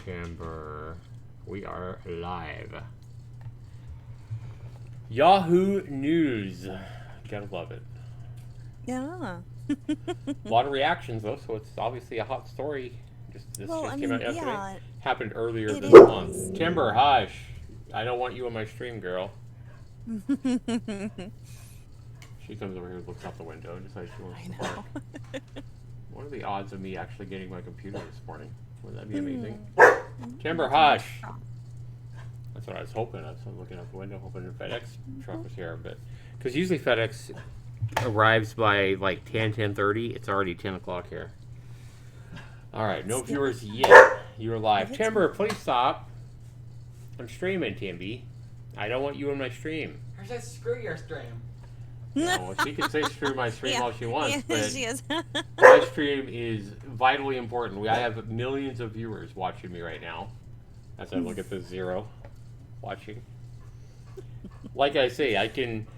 Timber. We are live. Yahoo News. Gotta love it. Yeah. A lot of reactions though, so it's obviously a hot story. This just came out yesterday. Yeah, Happened earlier it this is. month. Timber, hush. I don't want you on my stream, girl. She comes over here and looks out the window and decides she wants to bark. What are the odds of me actually getting my computer this morning? Wouldn't that be amazing? Timber, hush. That's what I was hoping. I was looking out the window, hoping the FedEx truck was here, but because usually FedEx arrives by like 10:30. It's already 10 o'clock here. All right, no viewers yet. You're live. Timber, please stop. I'm streaming, Timby. I don't want you in my stream. I said screw your stream. No, she can say screw my stream all she wants, but she is. my stream is vitally important. I have millions of viewers watching me right now as I look at the 0 watching. Like I say, I can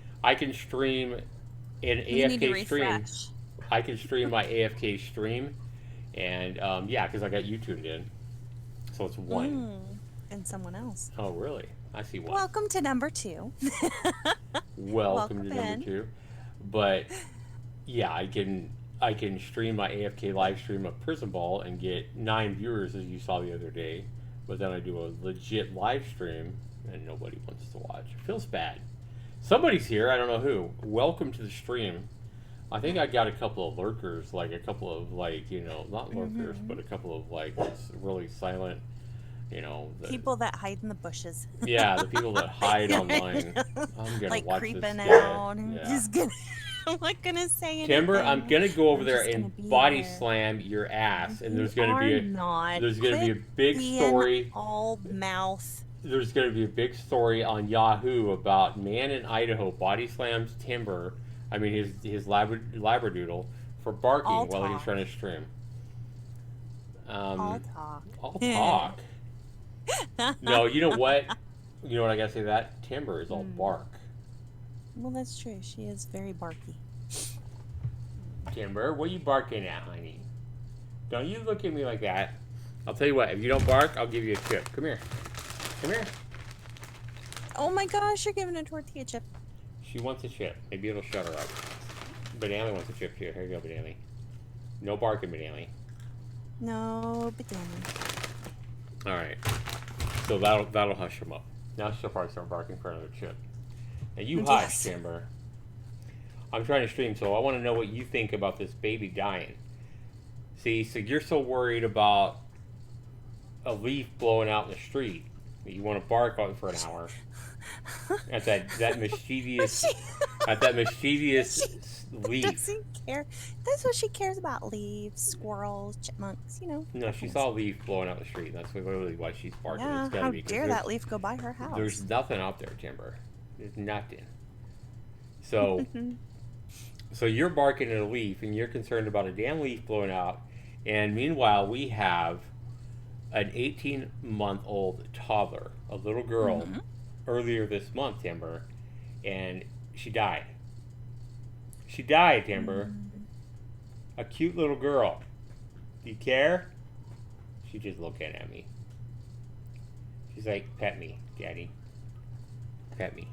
stream an AFK stream. I can stream my AFK stream, and yeah, because I got you tuned in, so it's one. And someone else. Oh, really? I see one. Welcome to number 2. Welcome to number 2. But yeah, I can stream my AFK live stream of Prison Ball and get 9 viewers as you saw the other day. But then I do a legit live stream and nobody wants to watch. It feels bad. Somebody's here, I don't know who. Welcome to the stream. I think I got a couple of lurkers, like a couple of not lurkers, but a couple of really silent, people that hide in the bushes. Yeah, the people that hide online. I'm gonna watch creeping this out. yeah. Just gonna. I'm not gonna say anything. Timber, I'm gonna go over there and body slam your ass, and there's gonna be a big story. All mouth. There's gonna be a big story on Yahoo about man in Idaho body slams Timber. I mean his labradoodle for barking while he's trying to stream. All talk. All talk. No, you know what? You know what I gotta say to that? Timber is all bark. Well, that's true. She is very barky. Timber, what are you barking at, honey? Don't you look at me like that. I'll tell you what, if you don't bark, I'll give you a chip. Come here. Come here. Oh my gosh, you're giving a tortilla chip. She wants a chip. Maybe it'll shut her up. Banana wants a chip too. Here you go, Banana. No barking, Banana. No, banana. Alright. So that'll hush him up. Now she'll probably start barking for another chip. Now you hush, Timber. I'm trying to stream, so I want to know what you think about this baby dying. See, so you're so worried about a leaf blowing out in the street that you want to bark on for an hour at that mischievous leaf. Doesn't care. That's what she cares about: leaves, squirrels, chipmunks. No, she saw a leaf blowing out the street. That's literally why she's barking. Yeah, it's gotta how be, dare that leaf go by her house? There's nothing out there, Timber. There's nothing. So, so you're barking at a leaf, and you're concerned about a damn leaf blowing out. And meanwhile, we have an 18-month-old toddler, a little girl, earlier this month, Timber, and she died. She died, Timber. A cute little girl. Do you care? She's just looking at me. She's like, pet me, Daddy. Pet me.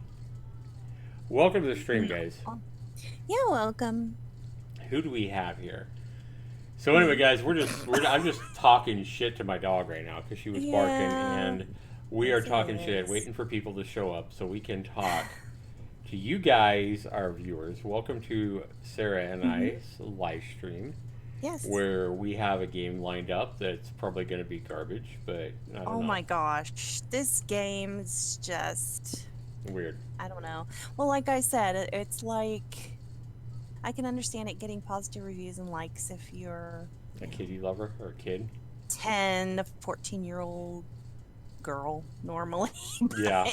Welcome to the stream, guys. Yeah, welcome. Who do we have here? So anyway, guys, I'm just talking shit to my dog right now because she was barking, and we are talking shit, waiting for people to show up so we can talk to you guys, our viewers. Welcome to Sarah and I's live stream. Yes. Where we have a game lined up that's probably going to be garbage, but I don't know. Oh my gosh, this game is just weird. I don't know. Well, like I said, it's like I can understand it getting positive reviews and likes if you're a kitty lover or a kid. 10 to 14-year-old girl normally. But, yeah.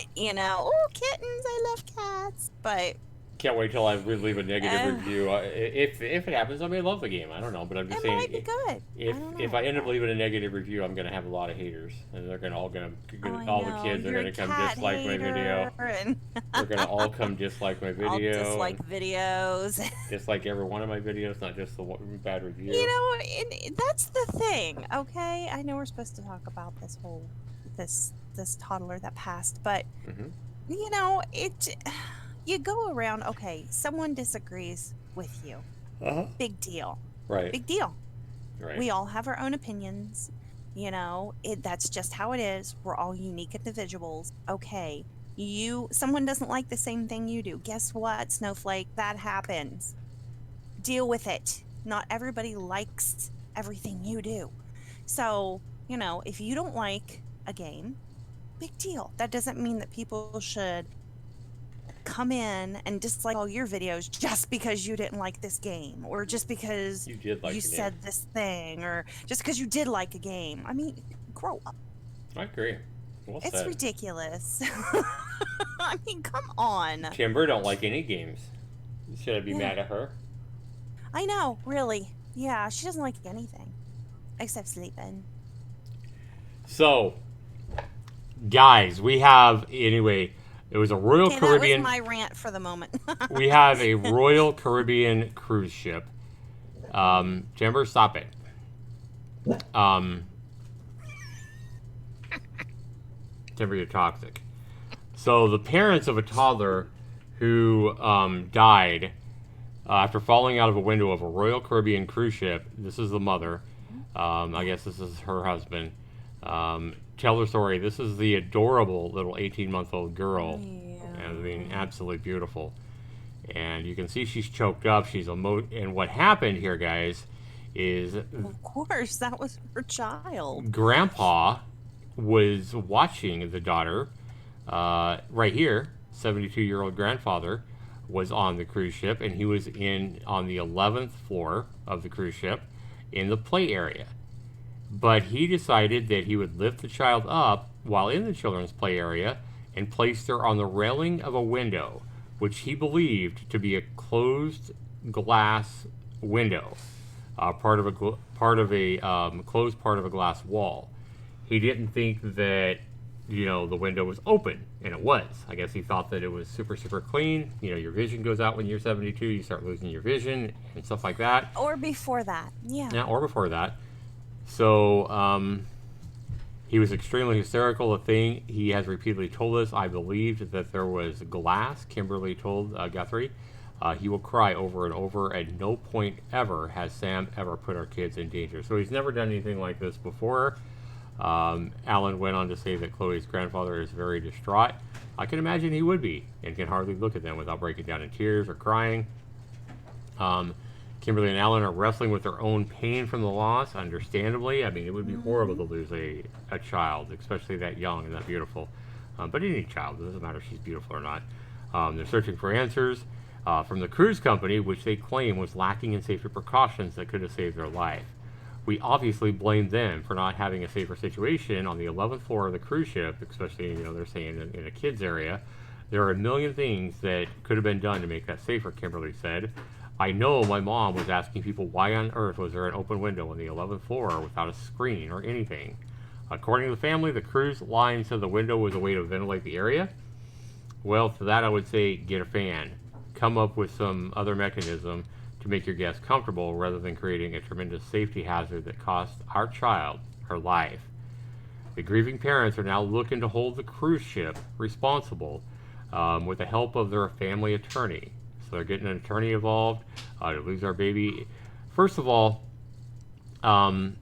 Oh, kittens, I love cats. But Can't wait till I leave a negative Uh, review. If it happens, I may love the game. I don't know, but I'm just it might be saying, good. I don't if know. I end up leaving a negative review, I'm gonna have a lot of haters, and they're Oh, I all the know. kids are You're a gonna come cat dislike my video. hater and They're gonna all come dislike my I'll video dislike and videos. dislike every one of my videos, not just the bad You review. know, that's the thing, okay? I know we're supposed to talk about this toddler that passed, but Hmm. you know, you go around, okay, someone disagrees with you. Uh-huh. Big deal. Right. Big deal. Right. We all have our own opinions. You know, that's just how it is. We're all unique individuals. Okay. Someone doesn't like the same thing you do. Guess what, Snowflake? That happens. Deal with it. Not everybody likes everything you do. So, you know, if you don't like a game, big deal. That doesn't mean that people should come in and dislike all your videos just because you didn't like this game, or just because You did like you the game. said this thing, or just because you did like a game. I mean, grow up. I agree. Well It's said. ridiculous. I mean, come on. Timber don't like any games. Should I be Yeah, mad at her? I know, really. Yeah, she doesn't like anything except sleeping. So, guys, we have anyway. It was a Royal Okay, that was Caribbean. my rant for the moment. We have a Royal Caribbean cruise ship. Timber, stop it. Um, Timber, you're toxic. So the parents of a toddler who died after falling out of a window of a Royal Caribbean cruise ship. This is the mother. I guess this is her husband. Tell her story. This is the adorable little 18-month-old girl. I mean, absolutely beautiful. And you can see she's choked up. And what happened here, guys, is Of course, that was her child. Grandpa was watching the daughter. Right here, 72-year-old grandfather was on the cruise ship, and he was on the 11th floor of the cruise ship in the play area. But he decided that he would lift the child up while in the children's play area and placed her on the railing of a window, which he believed to be a closed glass window, part of a closed part of a glass wall. He didn't think that the window was open, and it was. I guess he thought that it was super, super clean. Your vision goes out when you're 72. You start losing your vision and stuff like that. Or before that. Yeah. Or before that. So he was extremely hysterical. The thing he has repeatedly told us, I believed that there was glass. Kimberly told Guthrie. He will cry over and over. At no point ever has Sam ever put our kids in danger. So he's never done anything like this before. Alan went on to say that Chloe's grandfather is very distraught. I can imagine he would be, and can hardly look at them without breaking down in tears or crying. Kimberly and Alan are wrestling with their own pain from the loss, understandably. I mean, it would be horrible to lose a child, especially that young and that beautiful. But any child, it doesn't matter if she's beautiful or not. They're searching for answers from the cruise company, which they claim was lacking in safety precautions that could have saved their life. We obviously blame them for not having a safer situation on the 11th floor of the cruise ship, especially, they're saying in a kids area. There are a million things that could have been done to make that safer, Kimberly said. I know my mom was asking people why on earth was there an open window on the 11th floor without a screen or anything. According to the family, the cruise line said the window was a way to ventilate the area. Well, to that I would say get a fan. Come up with some other mechanism to make your guests comfortable rather than creating a tremendous safety hazard that cost our child her life. The grieving parents are now looking to hold the cruise ship responsible with the help of their family attorney. So they're getting an attorney involved to lose our baby. First of all, let's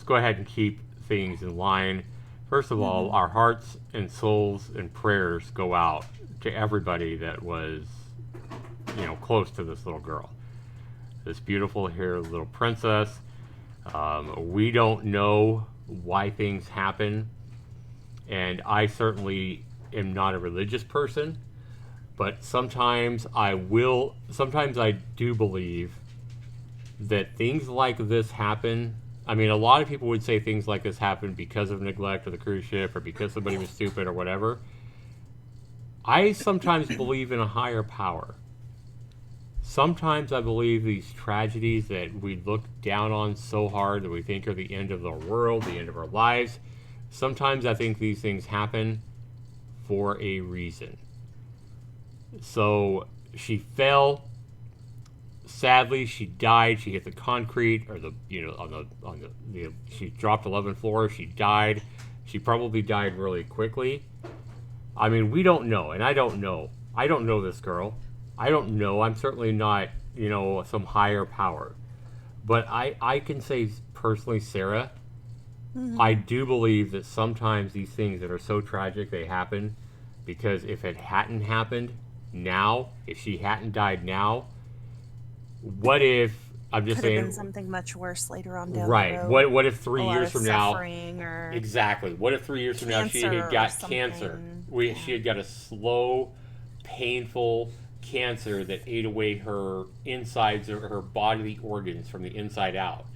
go ahead and keep things in line. First of all, our hearts and souls and prayers go out to everybody that was close to this little girl, this beautiful here little princess. We don't know why things happen, and I certainly am not a religious person, but sometimes I do believe that things like this happen. I mean, a lot of people would say things like this happen because of neglect of the cruise ship or because somebody was stupid or whatever. I sometimes believe in a higher power. Sometimes I believe these tragedies that we look down on so hard that we think are the end of the world, the end of our lives. Sometimes I think these things happen for a reason. So she fell. Sadly, she died. She hit the concrete, or the she dropped 11th floor. She died. She probably died really quickly. I mean, we don't know, and I don't know. I don't know this girl. I don't know. I'm certainly not, some higher power. But I can say personally, Sarah, I do believe that sometimes these things that are so tragic, they happen because if it hadn't happened now, if she hadn't died now, what if, I'm just Could have saying, been something much worse later on down the right? road. What if A 3 years lot from of now, suffering or exactly? What if 3 years from now she cancer had or got cancer? something. She had got a slow, painful cancer that ate away her insides or her bodily organs from the inside out,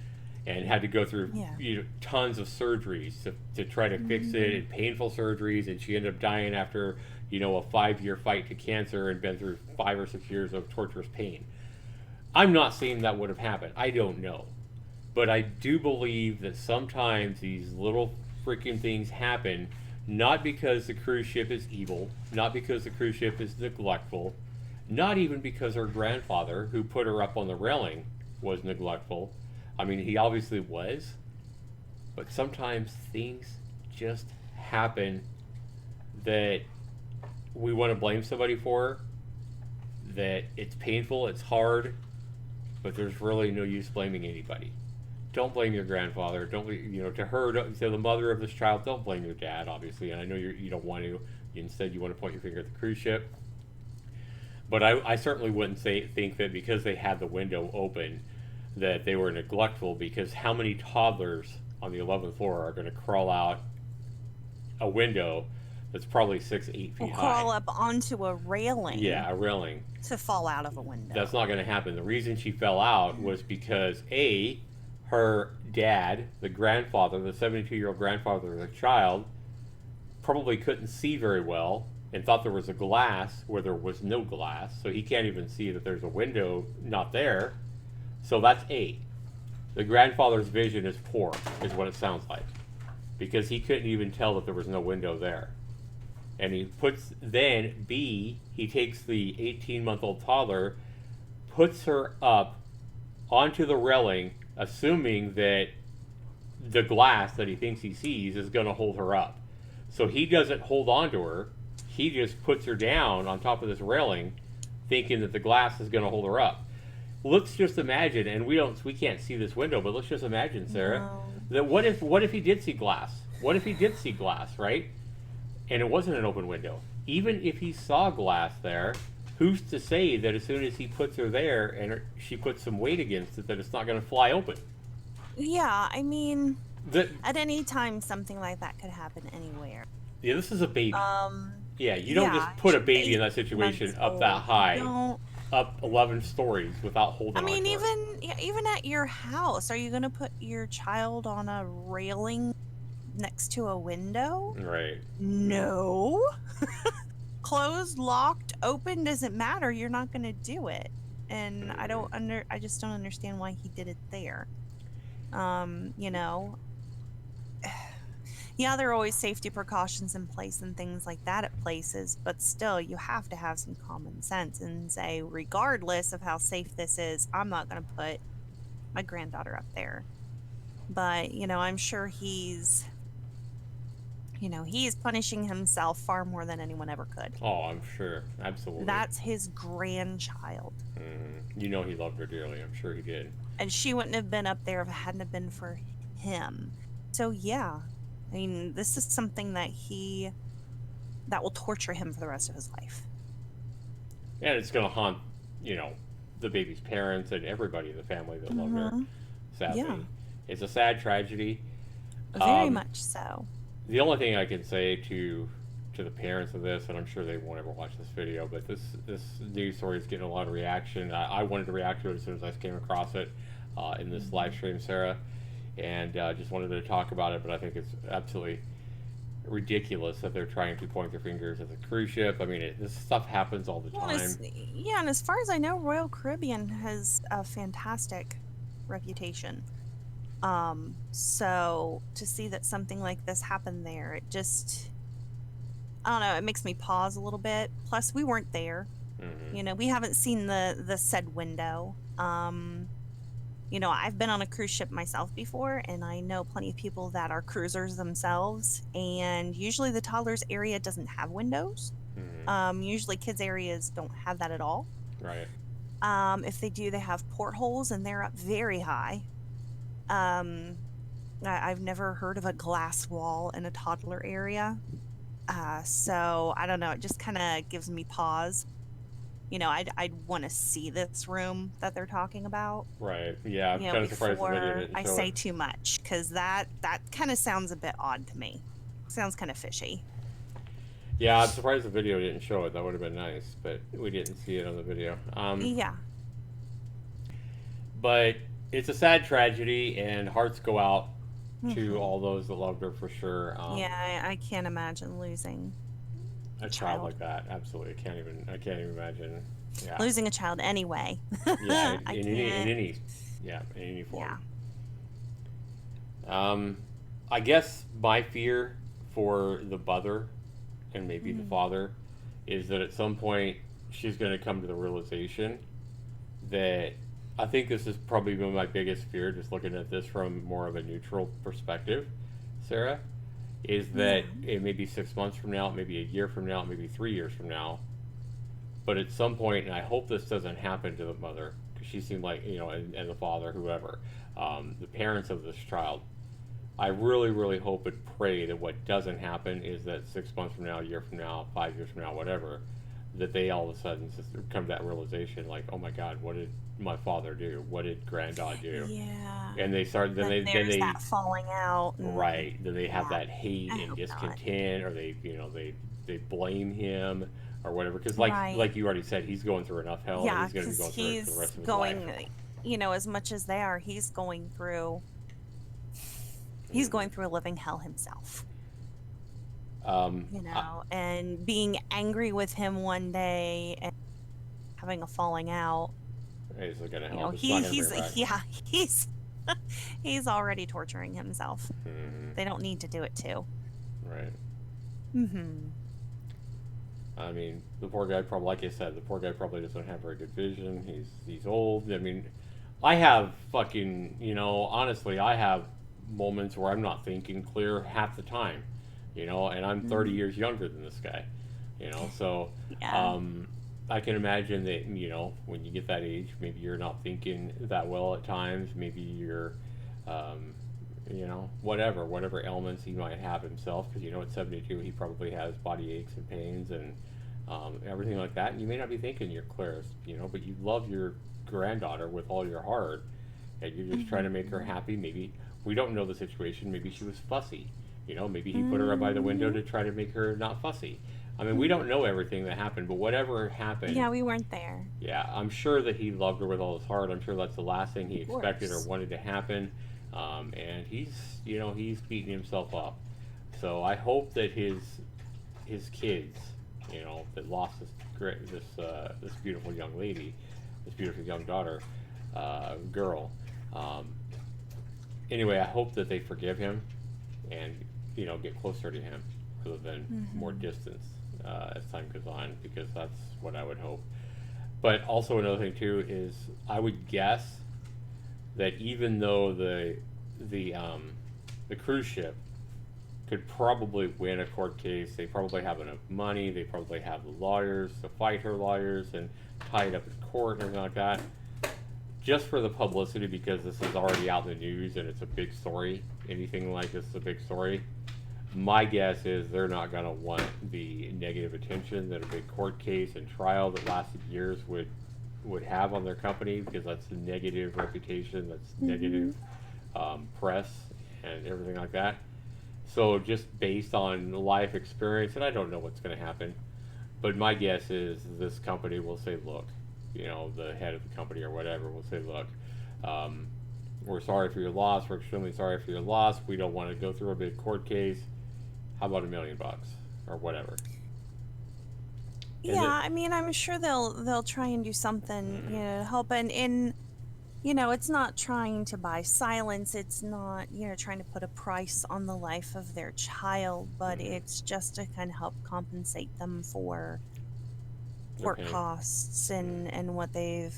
and had to go through Yeah. tons of surgeries to try to fix it, and painful surgeries, and she ended up dying after a 5-year fight to cancer and been through 5 or 6 years of torturous pain. I'm not saying that would have happened. I don't know. But I do believe that sometimes these little freaking things happen not because the cruise ship is evil, not because the cruise ship is neglectful, not even because her grandfather, who put her up on the railing, was neglectful. I mean, he obviously was. But sometimes things just happen that we want to blame somebody for, that it's painful, it's hard, but there's really no use blaming anybody. Don't blame your grandfather. Don't, to her, to the mother of this child, don't blame your dad, obviously. And I know you don't want to. Instead, you want to point your finger at the cruise ship. But I certainly wouldn't think that because they had the window open that they were neglectful, because how many toddlers on the 11th floor are going to crawl out a window that's probably 6-8 feet high? Crawl up onto a railing. Yeah, a railing. To fall out of a window. That's not going to happen. The reason she fell out was because her dad, the grandfather, the 72-year-old grandfather of the child, probably couldn't see very well and thought there was a glass where there was no glass, so he can't even see that there's a window not there. So that's A. The grandfather's vision is poor, is what it sounds like, because he couldn't even tell that there was no window there. And then B, he takes the 18-month-old toddler, puts her up onto the railing, assuming that the glass that he thinks he sees is going to hold her up. So he doesn't hold on to her. He just puts her down on top of this railing, thinking that the glass is going to hold her up. Let's just imagine, and we can't see this window, but let's just imagine, Sarah, that what if he did see glass? What if he did see glass, right? And it wasn't an open window. Even if he saw glass there, who's to say that as soon as he puts her there and she puts some weight against it, that it's not going to fly open? Yeah, I mean, at any time something like that could happen anywhere. Yeah, this is a baby. Yeah, you don't just put a baby in that situation up that high, up 11 stories without holding on to her. Even at your house, are you going to put your child on a railing next to a window? Right. No. Closed, locked, open, doesn't matter. You're not going to do it. And I just don't understand why he did it there. Yeah, there are always safety precautions in place and things like that at places, but still, you have to have some common sense and say, regardless of how safe this is, I'm not going to put my granddaughter up there. But, I'm sure he's punishing himself far more than anyone ever could. Oh, I'm sure. Absolutely. That's his grandchild. He loved her dearly. I'm sure he did. And she wouldn't have been up there if it hadn't have been for him. So, yeah. I mean, this is something that will torture him for the rest of his life. And it's going to haunt, the baby's parents and everybody in the family that loved her. Sadly. Yeah. It's a sad tragedy. Very much so. The only thing I can say to the parents of this, and I'm sure they won't ever watch this video, but this news story is getting a lot of reaction. I wanted to react to it as soon as I came across it in this live stream, Sarah, and just wanted to talk about it. But I think it's absolutely ridiculous that they're trying to point their fingers at the cruise ship. I mean, this stuff happens all the Well, time. yeah, and as far as I know, Royal Caribbean has a fantastic reputation. So to see that something like this happened there, it just, I don't know, it makes me pause a little bit. Plus, we weren't there. Hmm. You know, we haven't seen the said window. You know, I've been on a cruise ship myself before, and I know plenty of people that are cruisers themselves, and usually the toddlers area doesn't have windows. Hmm. Usually kids areas don't have that at all. Right. If they do, they have portholes and they're up very high. Um, I've never heard of a glass wall in a toddler area. So I don't know. It just kind of gives me pause. You know, I'd want to see this room that they're talking about, Right. Yeah, I'm you know, kind of surprised the video before didn't I show it. say too much, because that kind of sounds a bit odd to me. Sounds kind of fishy. Yeah, I'm surprised the video didn't show it. That would have been nice, but we didn't see it on the video. Yeah. But it's a sad tragedy, and hearts go out to Hmm. all those that loved her for sure. Yeah, I can't imagine losing a A child child. like that, absolutely, I can't even imagine. Yeah, Losing a child anyway. yeah, I in can't. any, yeah, in any form. Yeah. Um, I guess my fear for the mother and maybe the Mhm. father is that at some point she's going to come to the realization that I think this is probably been my biggest fear, just looking at this from more of a neutral perspective, Sarah, is that Yeah. it may be 6 months from now, maybe a year from now, maybe 3 years from now, but at some point, and I hope this doesn't happen to the mother, because she seemed like, and the father, whoever, the parents of this child, I really, really hope and pray that what doesn't happen is that 6 months from now, a year from now, 5 years from now, whatever, that they all of a sudden just come to that realization, like, oh my God, what did my father do? What did Granddad do? Yeah. And they start, That then there's they, that falling out and right, then they have yeah. that hate I and hope not. discontent, or they blame him or whatever. Because Right. like you already said, he's going through enough hell, and Yeah, he's going to be because going through it for the he's rest of his life. going, you know, as much as they are, he's going Hmm. through a living hell himself. Um, You I, know, and being angry with him one day and having a falling out. it's not going to You know, help. It's not going to bring her back. yeah, he's he's already torturing himself. Hmm. They don't need to do it too. Right. Hmm. I mean, the poor guy probably, like I said, the poor guy probably doesn't have very good vision. He's old. I mean, I have fucking, honestly, I have moments where I'm not thinking clear half the time, and I'm 30 Hmm. years younger than this guy, so Yeah. um, I can imagine that, when you get that age, maybe you're not thinking that well at times. Maybe you're, um, whatever ailments he might have himself, because at 72 he probably has body aches and pains and everything like that. And you may not be thinking you're clear, but you love your granddaughter with all your heart, and you're just trying to make her Hmm. happy. Maybe we don't know the situation. Maybe she was fussy. Maybe he put her up by the window Hmm. to try to make her not fussy. I mean, we don't know everything that happened, but whatever happened, Yeah, we weren't there. yeah, I'm sure that he loved her with all his heart. I'm sure that's the last thing he Of expected or course. wanted to happen. And he's beating himself up. So I hope that his kids, that lost this beautiful young lady, this beautiful young daughter, girl. Um, anyway, I hope that they forgive him and get closer to him rather than more Hmm. distance as time goes on, because that's what I would hope. But also another thing too is I would guess that even though the cruise ship could probably win a court case, they probably have enough money, they probably have the lawyers to fight her lawyers and tie it up in court and everything like that, just for the publicity, because this is already out in the news and it's a big story. Anything like this is a big story. My guess is they're not going to want the negative attention that a big court case and trial that lasted years would have on their company, because that's the negative reputation, that's Hmm. negative press and everything like that. So just based on life experience, and I don't know what's going to happen, but my guess is this company will say, look, the head of the company or whatever will say, look, um, we're sorry for your loss. We're extremely sorry for your loss. We don't want to go through a big court case. How about $1 million or whatever? Yeah, I mean, I'm sure they'll try and do something, you know, to help. And you know, it's not trying to buy silence. It's not, you know, trying to put a price on the life of their child, but it's just to kind of help compensate them for court Okay. costs and what they've,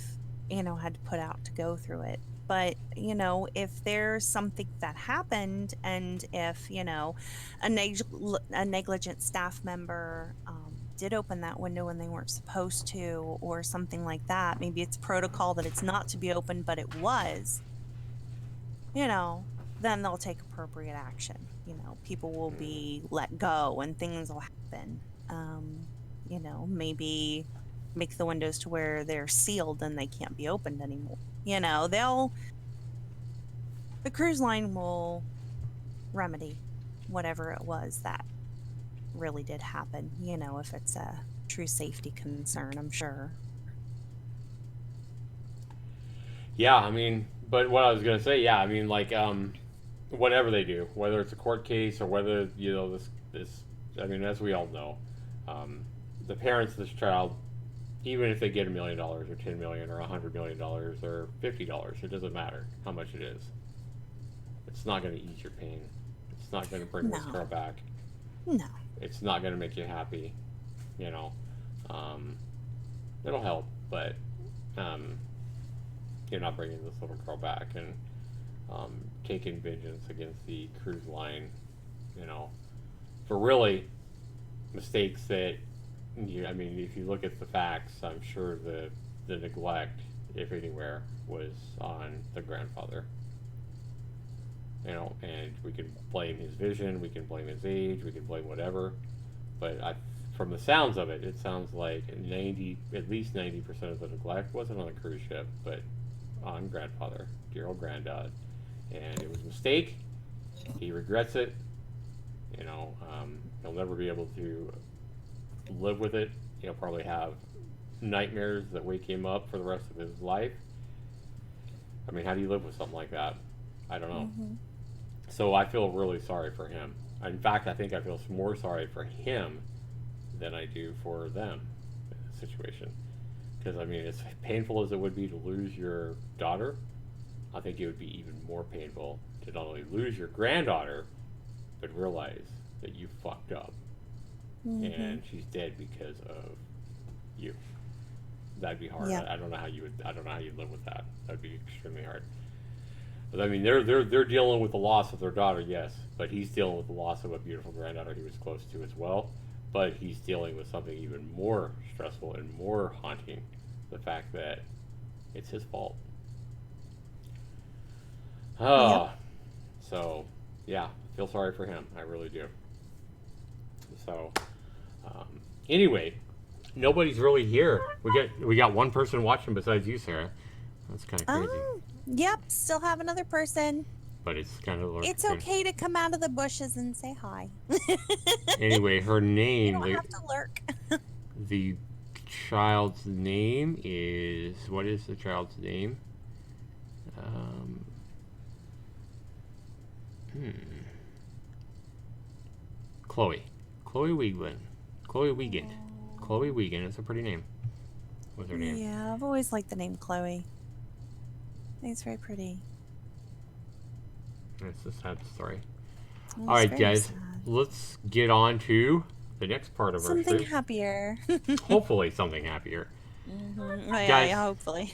you know, had to put out to go through it. But, you know, if there's something that happened, and if, you know, a negligent staff member did open that window when they weren't supposed to, or something like that, maybe it's protocol that it's not to be opened, but it was, you know, then they'll take appropriate action. You know, people will be let go and things will happen. You know, maybe make the windows to where they're sealed and they can't be opened anymore. You know, the cruise line will remedy whatever it was that really did happen, you know, if it's a true safety concern, I'm sure. Yeah, I mean, but what I was gonna say, yeah, I mean, like, whatever they do, whether it's a court case or whether you know this, I mean, as we all know, um, the parents of this child, even if they get $1 million or 10 million or $100 million or $50, it doesn't matter how much it is. It's not gonna ease your pain. It's not gonna bring this girl No, back. no. It's not gonna make you happy. You know, um, it'll help, but um, you're not bringing this little girl back and taking vengeance against the cruise line, you know, for really mistakes that, I mean, if you look at the facts, I'm sure the neglect, if anywhere, was on the grandfather. You know, and we can blame his vision, we can blame his age, we can blame whatever, but from the sounds of it, it sounds like at least 90% of the neglect wasn't on the cruise ship, but on grandfather, dear old granddad, and it was a mistake. He regrets it. You know, he'll never be able to live with it. He'll probably have nightmares that wake him up for the rest of his life. I mean, how do you live with something like that? I don't know. Hmm. So I feel really sorry for him. In fact, I think I feel more sorry for him than I do for them in this situation. Because, I mean, as painful as it would be to lose your daughter, I think it would be even more painful to not only lose your granddaughter, but realize that you fucked up Hmm. and she's dead because of you. That'd be hard. Yep. I don't know how you would. I don't know how you'd live with that. That'd be extremely hard. But I mean, they're dealing with the loss of their daughter, yes, but he's dealing with the loss of a beautiful granddaughter he was close to as well. But he's dealing with something even more stressful and more haunting: the fact that it's his fault. Yep. Ah, so yeah, I feel sorry for him. I really do. So anyway, nobody's really here. We got one person watching besides you, Sarah. That's kind of crazy, Yep. Still have another person. but it's kind of It's okay to come out of the bushes and say hi. anyway. Her You name, don't have to lurk. the child's name is, what is the child's name? Um, hmm. Chloe. Chloe Wiegand. Chloe Wiegand. Chloe Wiegand. It's a pretty name. What's her name? Yeah, I've always liked the name Chloe. I think it's very pretty. It's a sad story. It's All right, very guys. sad. Let's get on to the next part of our Something stream. happier. Hopefully, something happier. Oh, yeah, Guys, yeah, hopefully.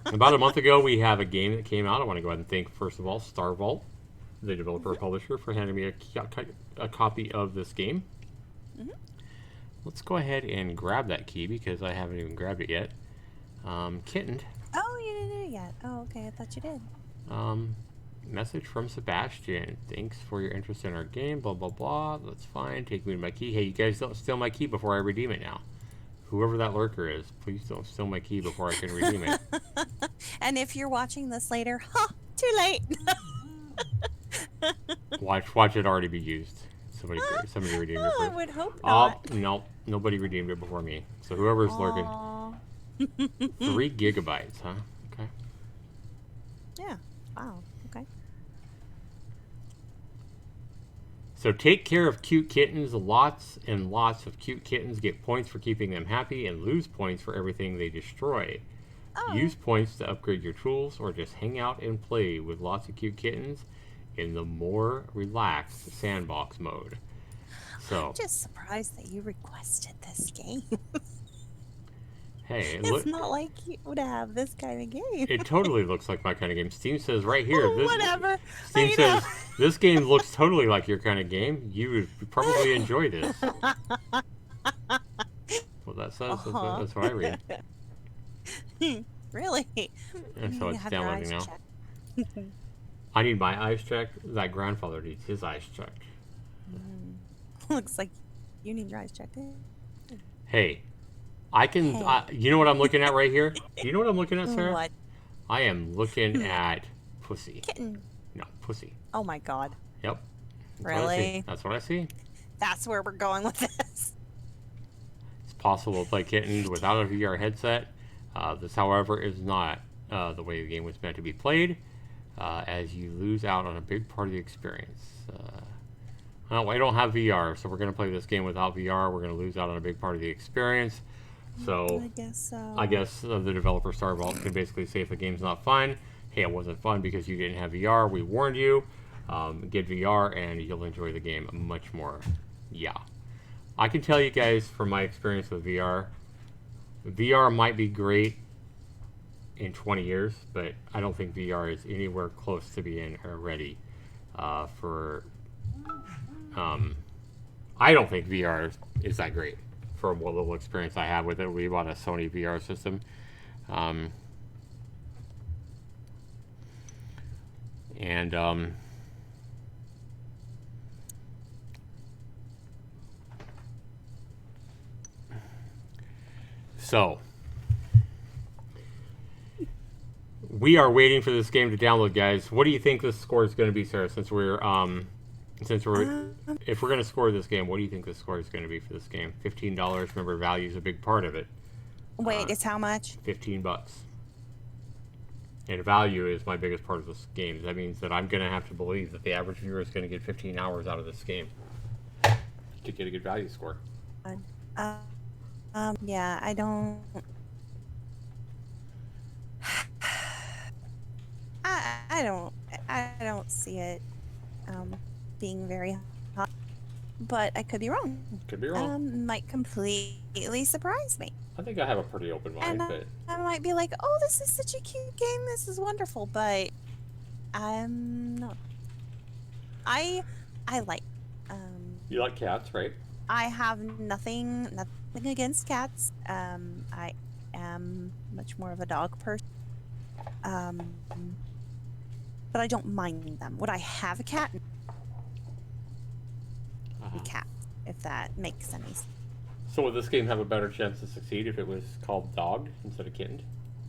about a month ago, we have a game that came out. I want to go ahead and thank, first of all, Star Vault, the developer publisher, for handing me a copy of this game. Mhm. Let's go ahead and grab that key because I haven't even grabbed it yet. Kitten'd. Oh, you didn't do it yet. Oh, okay. I thought you did. Message from Sebastian. Thanks for your interest in our game. Blah, blah, blah. That's fine. Take me to my key. Hey, you guys don't steal my key before I redeem it now. Whoever that lurker is, please don't steal my key before I can redeem it. And if you're watching this later, too late. Watch it already be used. Somebody redeemed it I first. would hope Oh, not. no. Nobody redeemed it before me. So whoever's lurking. Aw. 3 gigabytes, huh? Okay. Yeah. Wow. Okay. So take care of cute kittens. Lots and lots of cute kittens get points for keeping them happy and lose points for everything they destroy. Oh, Use points to upgrade your tools or just hang out and play with lots of cute kittens in the more relaxed sandbox mode. So, I'm just surprised that you requested this game. hey, It's not like you would have this kind of game. it totally looks like my kind of game. Steam says right here, Whatever. Steam I know. says this game looks totally like your kind of game. You would probably enjoy this. Well, that says that's what I read. Really? And so You it's have your downloading eyes now. checked. I need my eyes checked. That grandfather needs his eyes checked. Looks like you need your eyes checked. Hey, I can. Hey. You know what I'm looking at right here? Do you know what I'm looking at, Sarah? What? I am looking at pussy. Kitten. No, pussy. Oh my god. Yep. Really? That's what I see. That's where we're going with this. It's possible to play Kitten'd without a VR headset. This, however, is not the way the game was meant to be played, as you lose out on a big part of the experience. Well, I don't have VR, so we're going to play this game without VR. We're going to lose out on a big part of the experience. So I guess the developer Star Vault can basically say if the game's not fun, hey, it wasn't fun because you didn't have VR. We warned you. Get VR and you'll enjoy the game much more. Yeah. I can tell you guys from my experience with VR, VR might be great in 20 years, but I don't think VR is anywhere close to being ready for... I don't think VR is that great for what little experience I have with it. We bought a Sony VR system. So we are waiting for this game to download, guys. What do you think this score is going to be, Sarah? If we're going to score this game, what do you think the score is going to be for this game? $15. Remember, value is a big part of it. Wait, it's how much? $15. And value is my biggest part of this game. That means that I'm going to have to believe that the average viewer is going to get 15 hours out of this game to get a good value score. Yeah, I don't. I don't see it being very hot, but I could be wrong. Could be wrong. Might completely surprise me. I think I have a pretty open mind, but I might be like, "Oh, this is such a cute game. This is wonderful," but I'm not. I like. You like cats, right? I have nothing against cats. I am much more of a dog person. But I don't mind them. Would I have a cat? A cat, if that makes any sense. So would this game have a better chance to succeed if it was called Dogged instead of Kitten'd?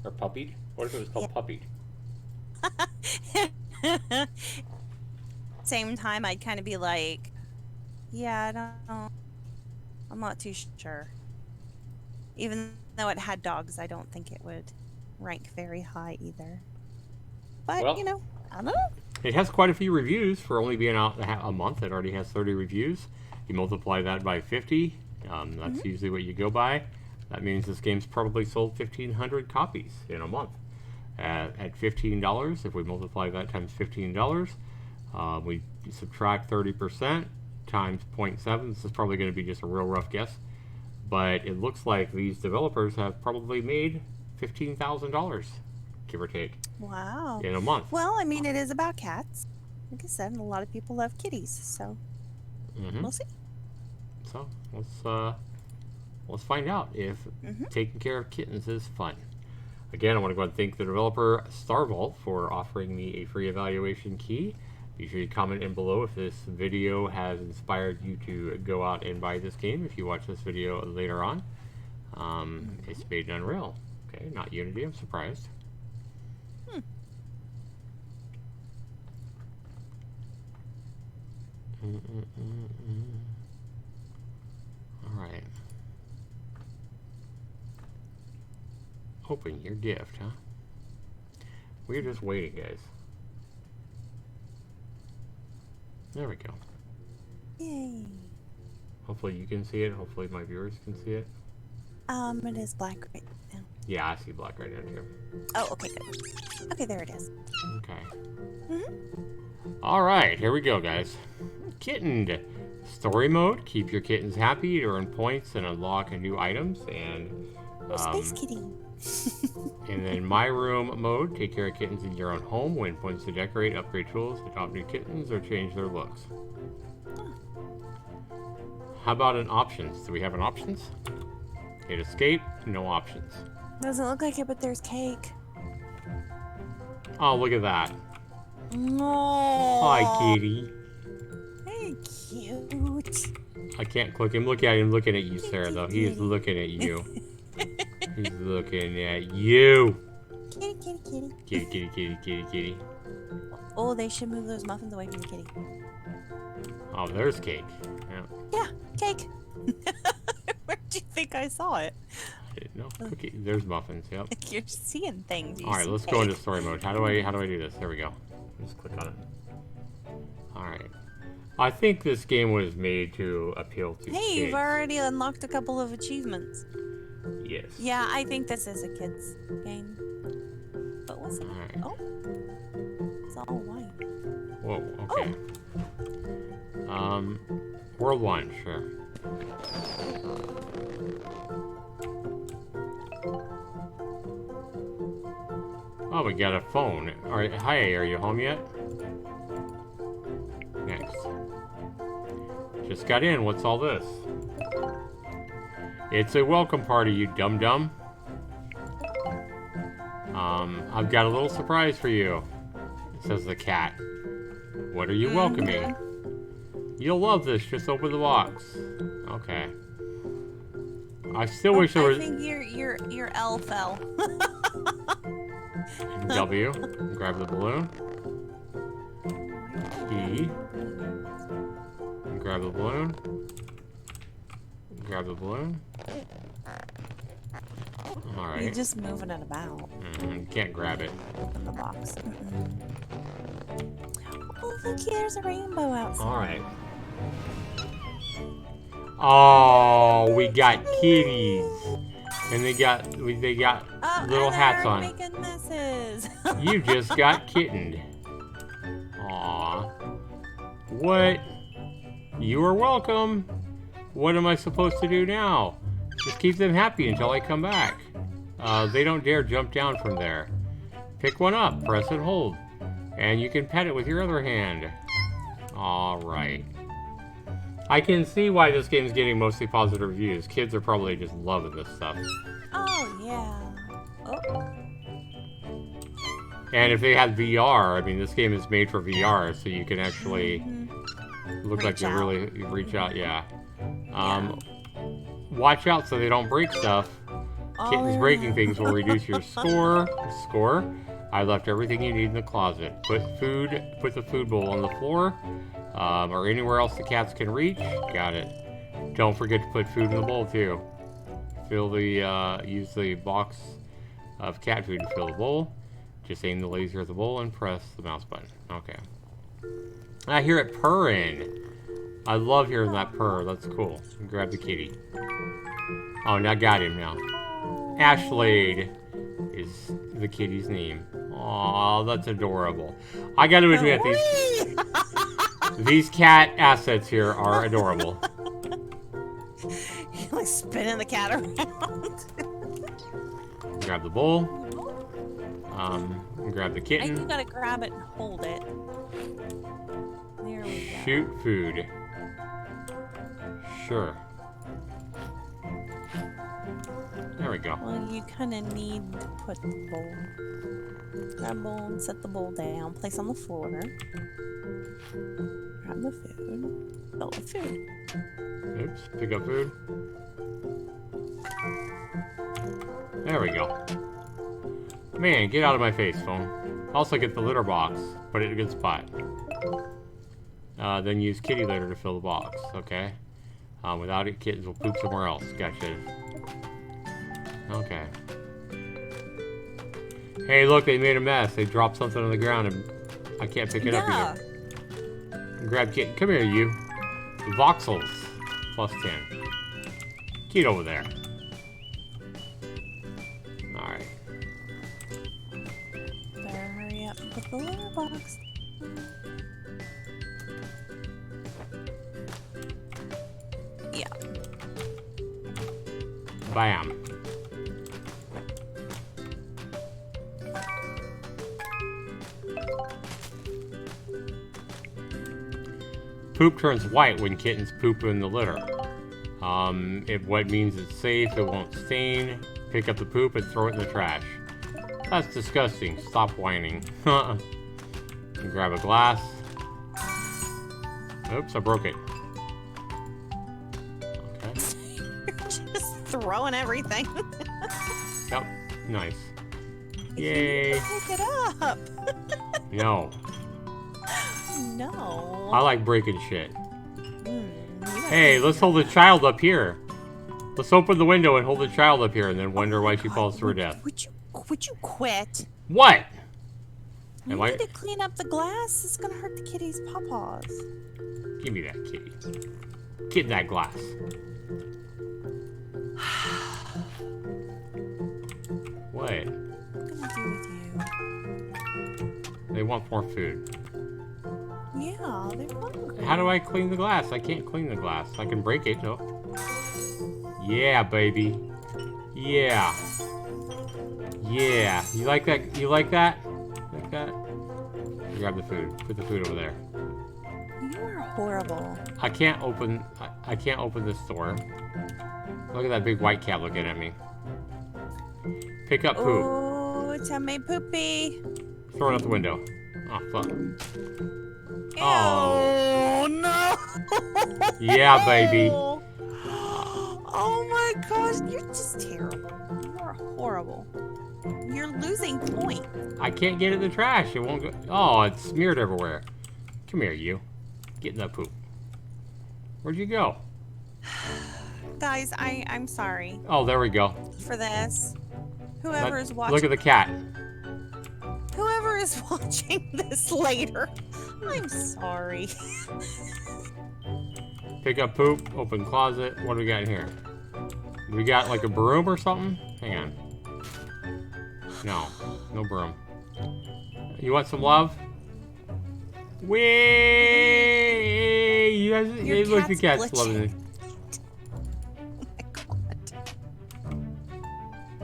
Or Puppied? What if it was called Puppied? Same time, I'd kind of be like, yeah, I don't know. I'm not too sure. Even though it had dogs, I don't think it would rank very high either. But, well, you know, I don't know. It has quite a few reviews for only being out a month. It already has 30 reviews. You multiply that by 50. That's usually what you go by. That means this game's probably sold 1,500 copies in a month. At $15, if we multiply that times $15, we subtract 30% times 0.7. This is probably going to be just a real rough guess. But it looks like these developers have probably made $15,000, give or take. Wow. In a month. Well, I mean, it is about cats. Like I said, a lot of people love kitties, so we'll see. So let's find out if taking care of kittens is fun. Again, I want to go ahead and thank the developer Star Vault for offering me a free evaluation key. Be sure you comment in below if this video has inspired you to go out and buy this game. If you watch this video later on, it's made in Unreal. Okay, not Unity. I'm surprised. All right. Open your gift, huh? We're just waiting, guys. There we go. Yay. Hopefully you can see it. Hopefully my viewers can see it. It is black right now. Yeah, I see black right now too. Oh, okay, good. Okay, there it is. Okay. All right, here we go, guys. Kitten'd. Story mode. Keep your kittens happy to earn points and unlock new items. And Space kitty. and then my room mode. Take care of kittens in your own home. Win points to decorate, upgrade tools, adopt new kittens, or change their looks. How about in options? Do we have an options? Hit escape. No options. Doesn't look like it, but there's cake. Oh, look at that. No. Hi, kitty. Hey, cute. I can't click him. Look at him looking at you, Sarah, though. He is looking at you. He's looking at you. Kitty, kitty, kitty. Kitty, kitty, kitty, kitty, kitty. Oh, they should move those muffins away from the kitty. Oh, there's cake. Yeah, cake. Where do you think I saw it? I didn't know. Cookie. There's muffins. Yep. You're seeing things. All right, let's go into story mode. How do I do this? There we go. Just click on it. All right. I think this game was made to appeal to Hey, kids. you've already unlocked a couple of achievements. Yes. Yeah, I think this is a kid's game. But what's it? All right. Oh, it's all white. Whoa. Okay. World 1, sure. Oh, we got a phone. All right. Hi, are you home yet? Next. Just got in. What's all this? It's a welcome party, you dum-dum. I've got a little surprise for you, says the cat. What are you welcoming? You'll love this. Just open the box. Okay. I still wish there was... I think your L fell. W. Grab the balloon. E. Grab the balloon. Grab the balloon. Alright. You're just moving it about. You can't grab it. In the box. Oh, look, there's a rainbow outside. Alright. Oh, we got kitties. And they got little hats on. Making messes. You just got kittened. Aw. What? You are welcome. What am I supposed to do now? Just keep them happy until I come back. They don't dare jump down from there. Pick one up, press and hold. And you can pet it with your other hand. Alright. I can see why this game is getting mostly positive reviews. Kids are probably just loving this stuff. Oh, yeah. Oh. And if they had VR, I mean, this game is made for VR, so you can actually look like you really reach out, yeah. Watch out so they don't break stuff. Kittens breaking things will reduce your score. I left everything you need in the closet. Put the food bowl on the floor, or anywhere else the cats can reach. Got it. Don't forget to put food in the bowl too. Use the box of cat food to fill the bowl. Just aim the laser at the bowl and press the mouse button. Okay. I hear it purring. I love hearing that purr. That's cool. Grab the kitty. Oh, now got him now. Ashley is the kitty's name. Aw, that's adorable. I gotta admit, these cat assets here are adorable. You're like spinning the cat around. Grab the bowl. Grab the I kitten. think you gotta grab it and hold it. There we go. Shoot food. Sure. There we go. Well, you kind of need to put the bowl. Grab the bowl and set the bowl down. Place on the floor. Grab the food. Fill the food. Oops. Pick up food. There we go. Man, get out of my face, phone. Also get the litter box. Put it in a good spot. Then use kitty litter to fill the box. Okay. Without it, kittens will poop somewhere else. Gotcha. Okay. Hey, look, they made a mess. They dropped something on the ground and I can't pick it up either. Grab kitten. Come here, you. Voxels. +10. Get over there. Alright. Better hurry up and put the litter box. Yeah. Bam. Poop turns white when kittens poop in the litter. What means it's safe, it won't stain. Pick up the poop and throw it in the trash. That's disgusting. Stop whining. And grab a glass. Oops, I broke it. Okay. You're just throwing everything. Yep, nice. Yay. Pick it up. No. No. I like breaking shit. Hey, let's hold the child up here. Let's open the window and hold the child up here and then wonder why she falls to her death. Would you quit? What? You need to clean up the glass. It's gonna hurt the kitty's paws. Give me that kitty. Get in that glass. What? What can I do with you? They want more food. Yeah, they're hungry. How do I clean the glass? I can't clean the glass. I can break it, no. Yeah, baby. Yeah. Yeah. You like that? You like that? Like that? Grab the food. Put the food over there. You are horrible. I can't open this door. Look at that big white cat looking at me. Pick up poop. Oh, tummy poopy. Throw it out the window. Oh, fuck. Ew, oh, no. Yeah, baby. Oh my gosh, you're just terrible. You are horrible. You're losing point. I can't get it in the trash. It won't go. Oh, it's smeared everywhere. Come here, you. Get in that poop. Where'd you go? Guys, I'm sorry Oh, there we go. for this. Whoever is watching. Look at the cat. Whoever is watching this later, I'm sorry. Pick up poop. Open closet. What do we got in here? We got like a broom or something? Hang on. No. No broom. You want some love? Whee! You guys, hey, look, the cat's loving it. Oh my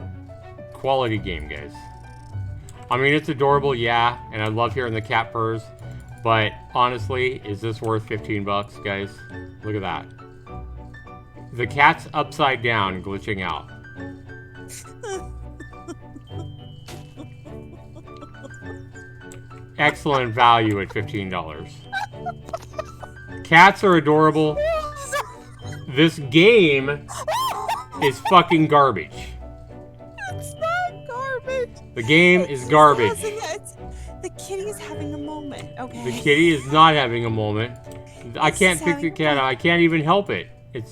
god. Quality game, guys. I mean, it's adorable, yeah, and I love hearing the cat purrs, but honestly, is this worth 15 bucks, guys? Look at that. The cat's upside down, glitching out. Excellent value at $15. Cats are adorable. This game is fucking garbage. It's not garbage. The game is garbage. The kitty is having a moment, okay? The kitty is not having a moment. I can't pick the cat out. I can't even help it. It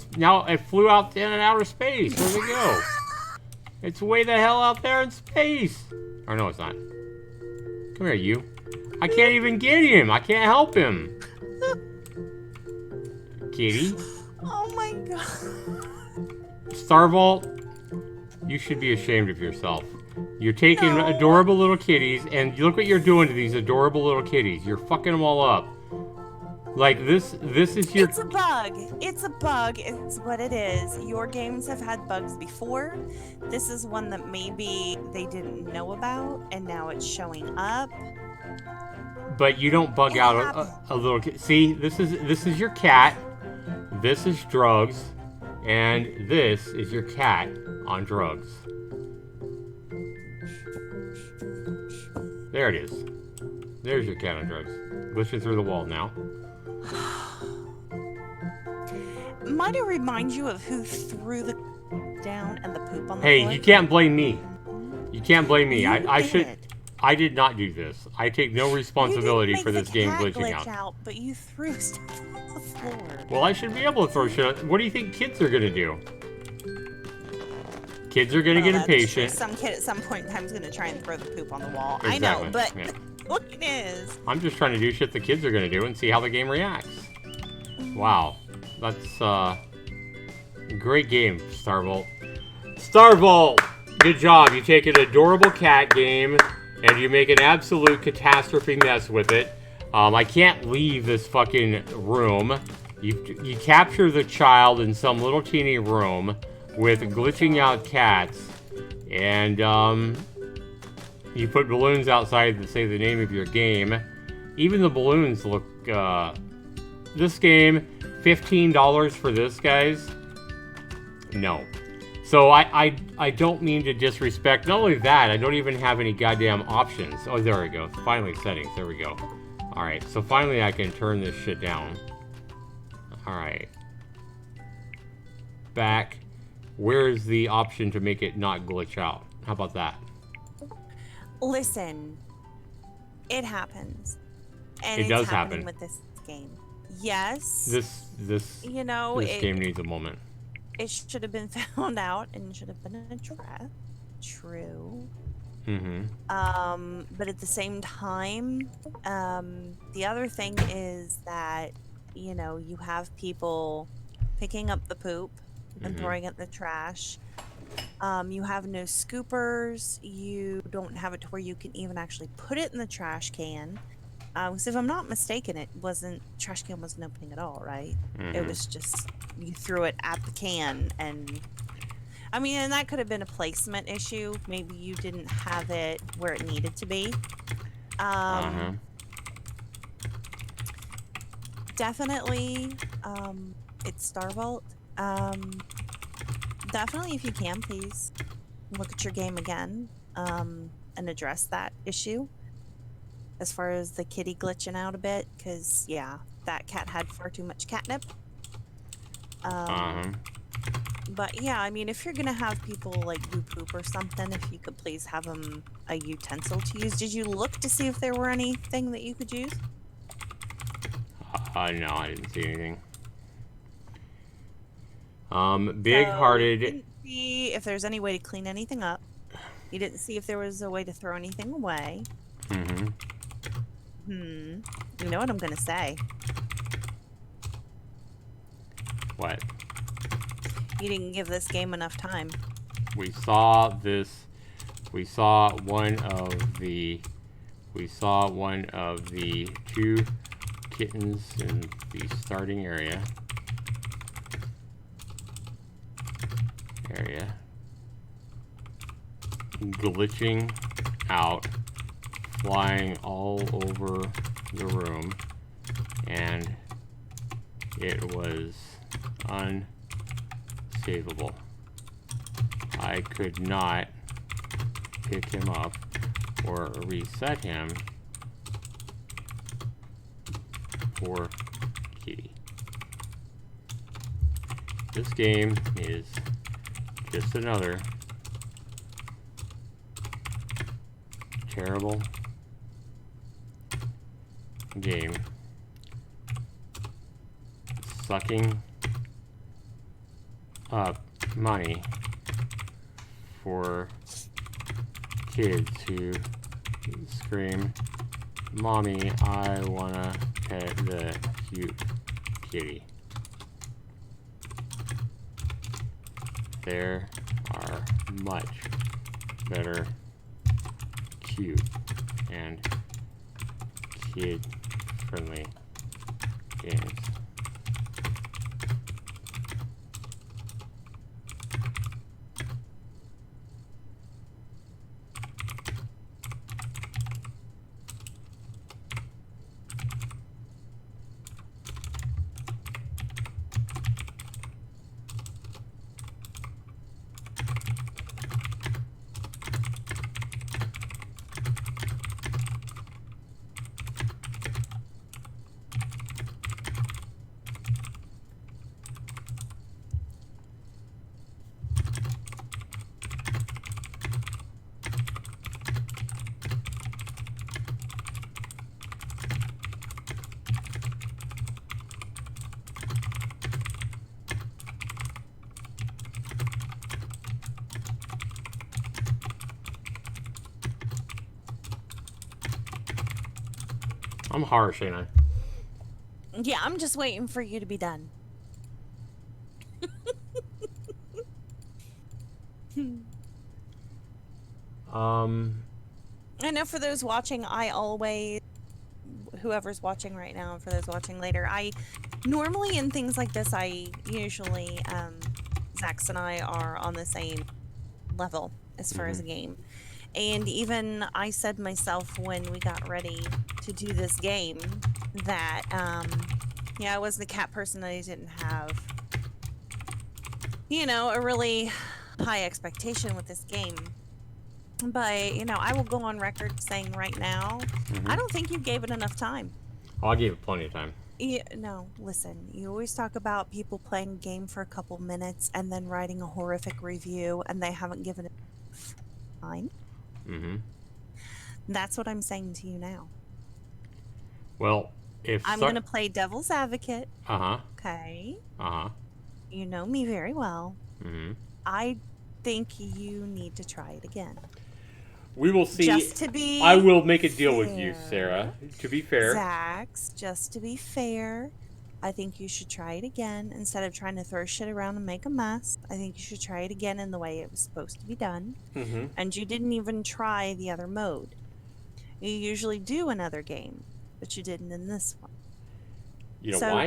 flew out in outer space. Where'd it go? It's way the hell out there in space. Or no, it's not. Come here, you. I can't even get him. I can't help him. Kitty. Oh my god. Starvault, you should be ashamed of yourself. You're taking adorable little kitties, and look what you're doing to these adorable little kitties. You're fucking them all up. Like, this is your... It's a bug. It's a bug. It's what it is. Your games have had bugs before. This is one that maybe they didn't know about, and now it's showing up. But you don't bug out a little kid. See, this is your cat. This is drugs. And this is your cat on drugs. There it is. There's your cat on drugs. Glitching through the wall now. Might it remind you of who threw the down and the poop on the Hey, floor? you can't blame me. You can't blame me. You I did not do this. I take no responsibility for this game glitching out. But you threw stuff on the floor. Well, I should be able to throw shit out. What do you think kids are gonna do? Kids are gonna get impatient. Some kid at some point in time is gonna try and throw the poop on the wall. Exactly. I know, but Yeah. look, it is. I'm just trying to do shit the kids are gonna do and see how the game reacts. Wow. That's great game, Starvolt. Starvolt! Good job. You take an adorable cat game and you make an absolute catastrophe mess with it. I can't leave this fucking room. You capture the child in some little teeny room with glitching out cats, and you put balloons outside that say the name of your game. Even the balloons look. This game, $15 for this, guys. No. So I don't mean to disrespect. Not only that, I don't even have any goddamn options. Oh, there we go. Finally, settings. There we go. All right. So finally, I can turn this shit down. All right. Back. Where's the option to make it not glitch out? How about that? Listen, it happens, and it does happen with this game. Yes. This game needs a moment. It should have been found out and should have been addressed. True. Mm-hmm. But at the same time, the other thing is that, you have people picking up the poop and throwing it in the trash. You have no scoopers. You don't have it to where you can even actually put it in the trash can. Because if I'm not mistaken, trash can wasn't opening at all, right? It was just, you threw it at the can, and and that could have been a placement issue. Maybe you didn't have it where it needed to be. Definitely, it's Starvolt. Definitely, if you can, please look at your game again, and address that issue. As far as the kitty glitching out a bit, because, yeah, that cat had far too much catnip. But, yeah, if you're going to have people, do poop or something, if you could please have them a utensil to use. Did you look to see if there were anything that you could use? No, I didn't see anything. Big-hearted... So you didn't see if there's any way to clean anything up. You didn't see if there was a way to throw anything away. You know what I'm gonna say? What? You didn't give this game enough time. We saw one of the two kittens in the starting area. Glitching out, flying all over the room, and it was unsavable. I could not pick him up or reset him. Poor kitty. This game is just another terrible game sucking up money for kids who scream, "Mommy, I wanna pet the cute kitty." There are much better cute and kid-friendly games. I'm harsh, ain't I? Yeah, I'm just waiting for you to be done. I know for those watching, whoever's watching right now, and for those watching later, I normally in things like this, I usually, Zax and I are on the same level as far as Mm-hmm. a game. And even I said myself when we got ready to do this game that, yeah, I was the cat person that I didn't have, a really high expectation with this game. But, I will go on record saying right now, I Mm-hmm. don't think you gave it enough time. Oh, I gave it plenty of time. Yeah, no, listen, you always talk about people playing a game for a couple minutes and then writing a horrific review and they haven't given it time. Mm-hmm. That's what I'm saying to you now. Well, if I'm going to play devil's advocate. uh-huh. Okay. Uh-huh. You know me very well. Mm-hmm. I think you need to try it again. We will see. Just to be I will make a deal fair, with you, Sarah. To be fair. Zax, just to be fair, I think you should try it again. Instead of trying to throw shit around and make a mess, I think you should try it again in the way it was supposed to be done. Mm-hmm. And you didn't even try the other mode. You usually do another game, but you didn't in this one. You know So why?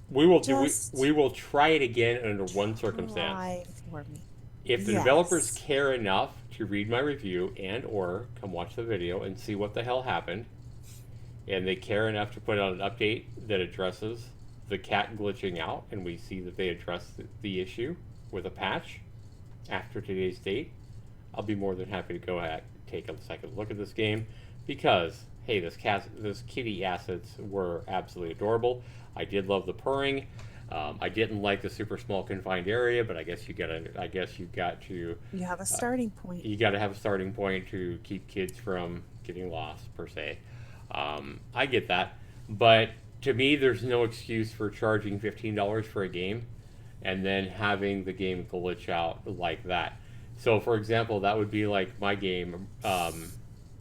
We will try it again under one circumstance. Try for me. If the developers care enough to read my review and or come watch the video and see what the hell happened, and they care enough to put out an update that addresses the cat glitching out, and we see that they address the issue with a patch after today's date, I'll be more than happy to go ahead take a second look at this game, because hey, this kitty assets were absolutely adorable. I did love the purring. I didn't like the super small confined area, but I guess you got to. You have a starting point. You got to have a starting point to keep kids from getting lost, per se. I get that, but to me, there's no excuse for charging $15 for a game, and then having the game glitch out like that. So, for example, that would be like my game,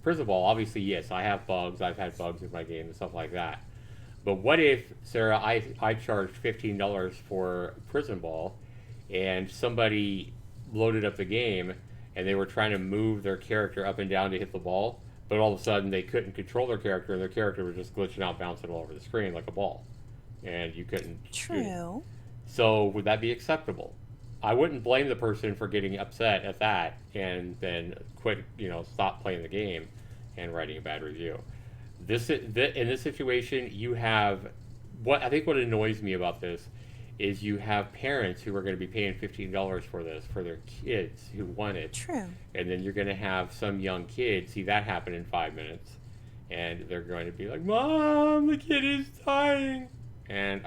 Prison Ball. Obviously, yes, I have bugs. I've had bugs in my game and stuff like that. But what if, Sarah, I charged $15 for Prison Ball, and somebody loaded up the game, and they were trying to move their character up and down to hit the ball, but all of a sudden they couldn't control their character, and their character was just glitching out, bouncing all over the screen like a ball, and you couldn't shoot it. True. So would that be acceptable? I wouldn't blame the person for getting upset at that and then stop playing the game and writing a bad review. In this situation, you have what annoys me about this is you have parents who are going to be paying $15 for this for their kids who want it. True. And then you're going to have some young kid see that happen in 5 minutes, and they're going to be like, "Mom, the kid is dying," and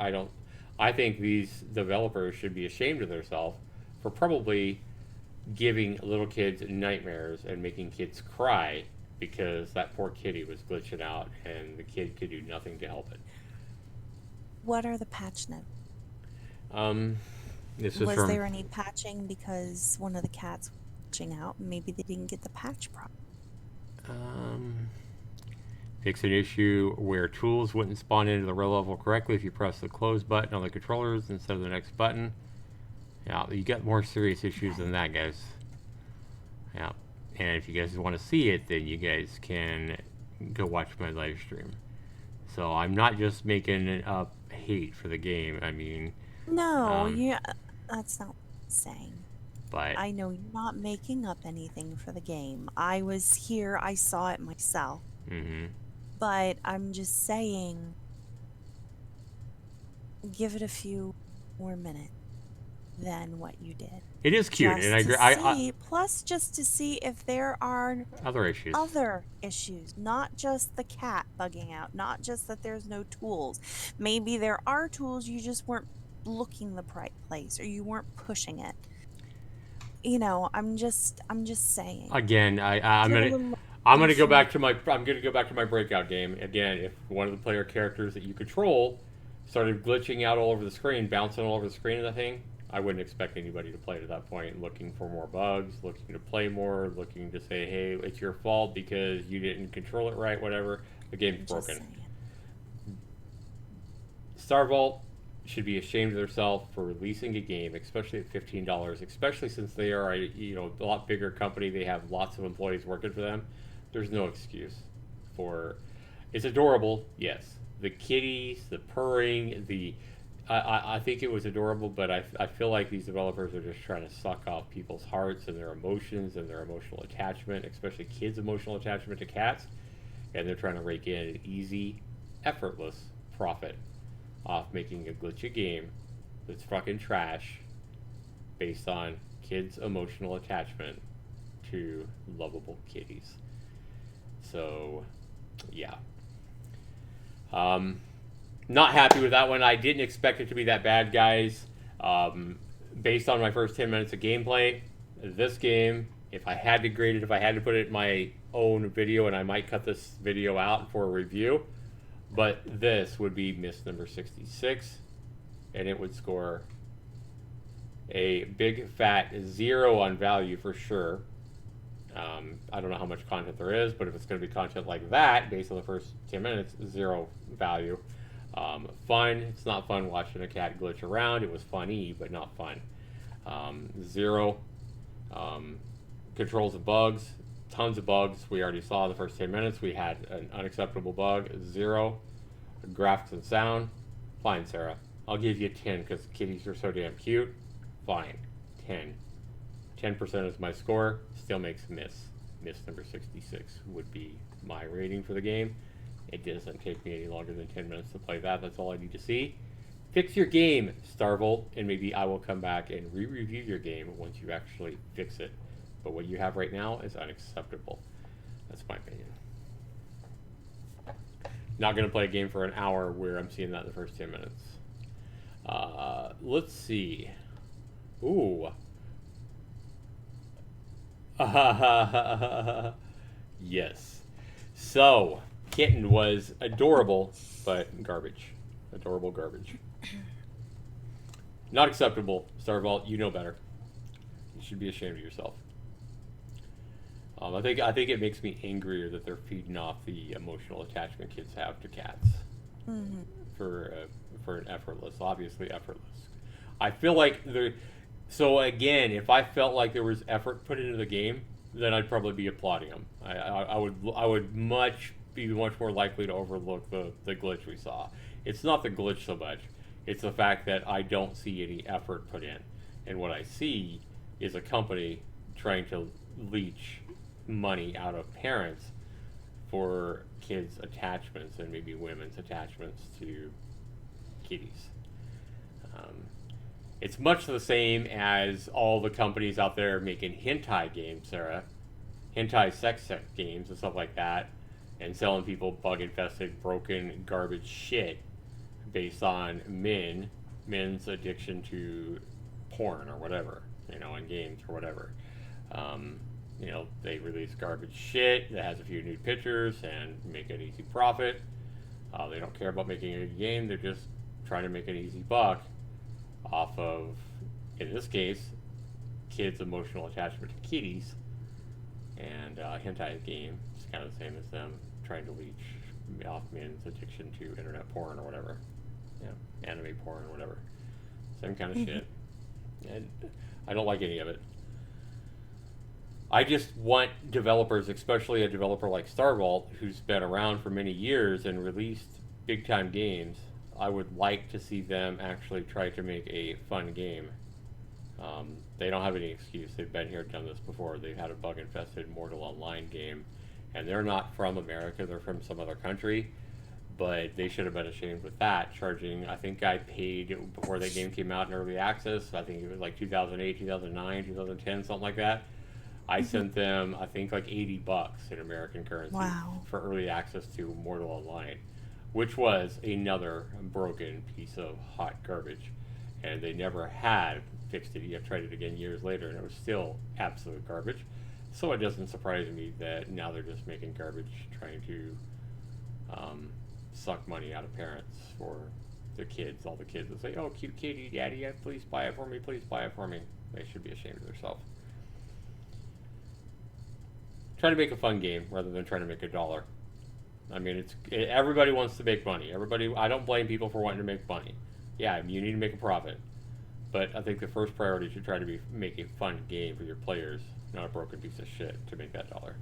I think these developers should be ashamed of themselves for probably giving little kids nightmares and making kids cry because that poor kitty was glitching out and the kid could do nothing to help it. What are the patch notes? Was there any patching because one of the cats was glitching out and maybe they didn't get the patch problem? Fix an issue where tools wouldn't spawn into the row level correctly if you press the close button on the controllers instead of the next button. Yeah, you got more serious issues than that, guys. Yeah, and if you guys want to see it, then you guys can go watch my live stream. So I'm not just making up hate for the game. I mean, no, that's not what I'm saying. But I know you're not making up anything for the game. I was here, I saw it myself. Mm-hmm. But I'm just saying, give it a few more minutes than what you did. It is cute, and I agree. Plus, just to see if there are other issues, not just the cat bugging out, not just that there's no tools. Maybe there are tools, you just weren't looking the right place, or you weren't pushing it. I'm just saying. Again, I'm gonna go back to my breakout game again. If one of the player characters that you control started glitching out all over the screen, bouncing all over the screen of the thing, I wouldn't expect anybody to play it at that point, looking for more bugs, looking to play more, looking to say, hey, it's your fault because you didn't control it right, whatever. The game's broken. Star Vault should be ashamed of themselves for releasing a game, especially at $15, especially since they are a lot bigger company. They have lots of employees working for them. There's no excuse for. It's adorable, yes. The kitties, the purring, I think it was adorable, but I feel like these developers are just trying to suck off people's hearts and their emotions and their emotional attachment, especially kids' emotional attachment to cats, and they're trying to rake in an easy, effortless profit off making a glitchy game that's fucking trash based on kids' emotional attachment to lovable kitties. So, yeah. Not happy with that one. I didn't expect it to be that bad, guys. Based on my first 10 minutes of gameplay, this game, if I had to grade it, if I had to put it in my own video, and I might cut this video out for a review, but this would be miss number 66, and it would score a big fat 0 on value for sure. I don't know how much content there is, but if it's going to be content like that, based on the first 10 minutes, 0 value. Fun. It's not fun watching a cat glitch around. It was funny, but not fun. 0. Controls of bugs. Tons of bugs. We already saw the first 10 minutes. We had an unacceptable bug. 0. Graphics and sound. Fine, Sarah. I'll give you a 10 because kitties are so damn cute. Fine. 10. 10% is my score. Still makes miss. Miss number 66 would be my rating for the game. It doesn't take me any longer than 10 minutes to play that. That's all I need to see. Fix your game, Starvolt, and maybe I will come back and re-review your game once you actually fix it. But what you have right now is unacceptable. That's my opinion. Not going to play a game for an hour where I'm seeing that in the first 10 minutes. Let's see. Ooh. Yes. So, Kitten'd was adorable, but garbage. Adorable garbage. Not acceptable, Starvault. You know better. You should be ashamed of yourself. I think it makes me angrier that they're feeding off the emotional attachment kids have to cats. Mm-hmm. For an effortless, obviously effortless. I feel like there. So again, if I felt like there was effort put into the game, then I'd probably be applauding them. I would be much more likely to overlook the glitch we saw. It's not the glitch so much. It's the fact that I don't see any effort put in. And what I see is a company trying to leech money out of parents for kids' attachments and maybe women's attachments to kitties. It's much the same as all the companies out there making hentai games, Sarah. Hentai sex games and stuff like that. And selling people bug-infested, broken, garbage shit based on men's addiction to porn or whatever, in games or whatever. They release garbage shit that has a few nude pictures and make an easy profit. They don't care about making a good game. They're just trying to make an easy buck off of, in this case, kids' emotional attachment to kitties. And hentai game is kind of the same as them trying to leech off men's addiction to internet porn or whatever. Yeah, anime porn or whatever. Same kind of shit. And I don't like any of it. I just want developers, especially a developer like Starvault, who's been around for many years and released big-time games, I would like to see them actually try to make a fun game. They don't have any excuse. They've been here, done this before. They've had a bug-infested Mortal Online game, and they're not from America. They're from some other country, but they should have been ashamed with that, charging, I think I paid, before that game came out in early access, I think it was like 2008, 2009, 2010, something like that. I sent them, I think, like $80 in American currency. Wow. For early access to Mortal Online, which was another broken piece of hot garbage. And they never had fixed it. You tried it again years later, and it was still absolute garbage. So it doesn't surprise me that now they're just making garbage, trying to suck money out of parents for their kids. All the kids that say, "Oh, cute kitty, daddy, please buy it for me, please buy it for me." They should be ashamed of themselves. Try to make a fun game rather than trying to make $1. I mean, everybody wants to make money. I don't blame people for wanting to make money. Yeah, I mean, you need to make a profit. But I think the first priority should try to be make a fun game for your players, not a broken piece of shit to make that dollar.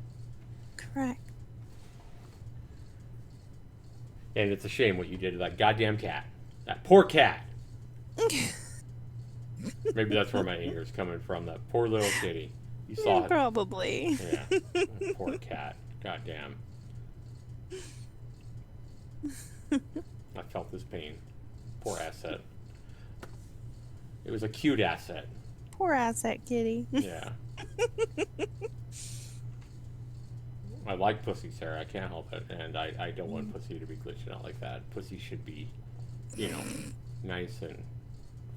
Correct. And it's a shame what you did to that goddamn cat. That poor cat. Maybe that's where my anger is coming from. That poor little kitty. You saw it. Probably. Yeah. Poor cat. Goddamn. I felt this pain. Poor asset. It was a cute asset. Poor asset kitty. Yeah. I like pussy, Sarah. I can't help it. And I don't want pussy to be glitching out like that. Pussy should be, you know, nice and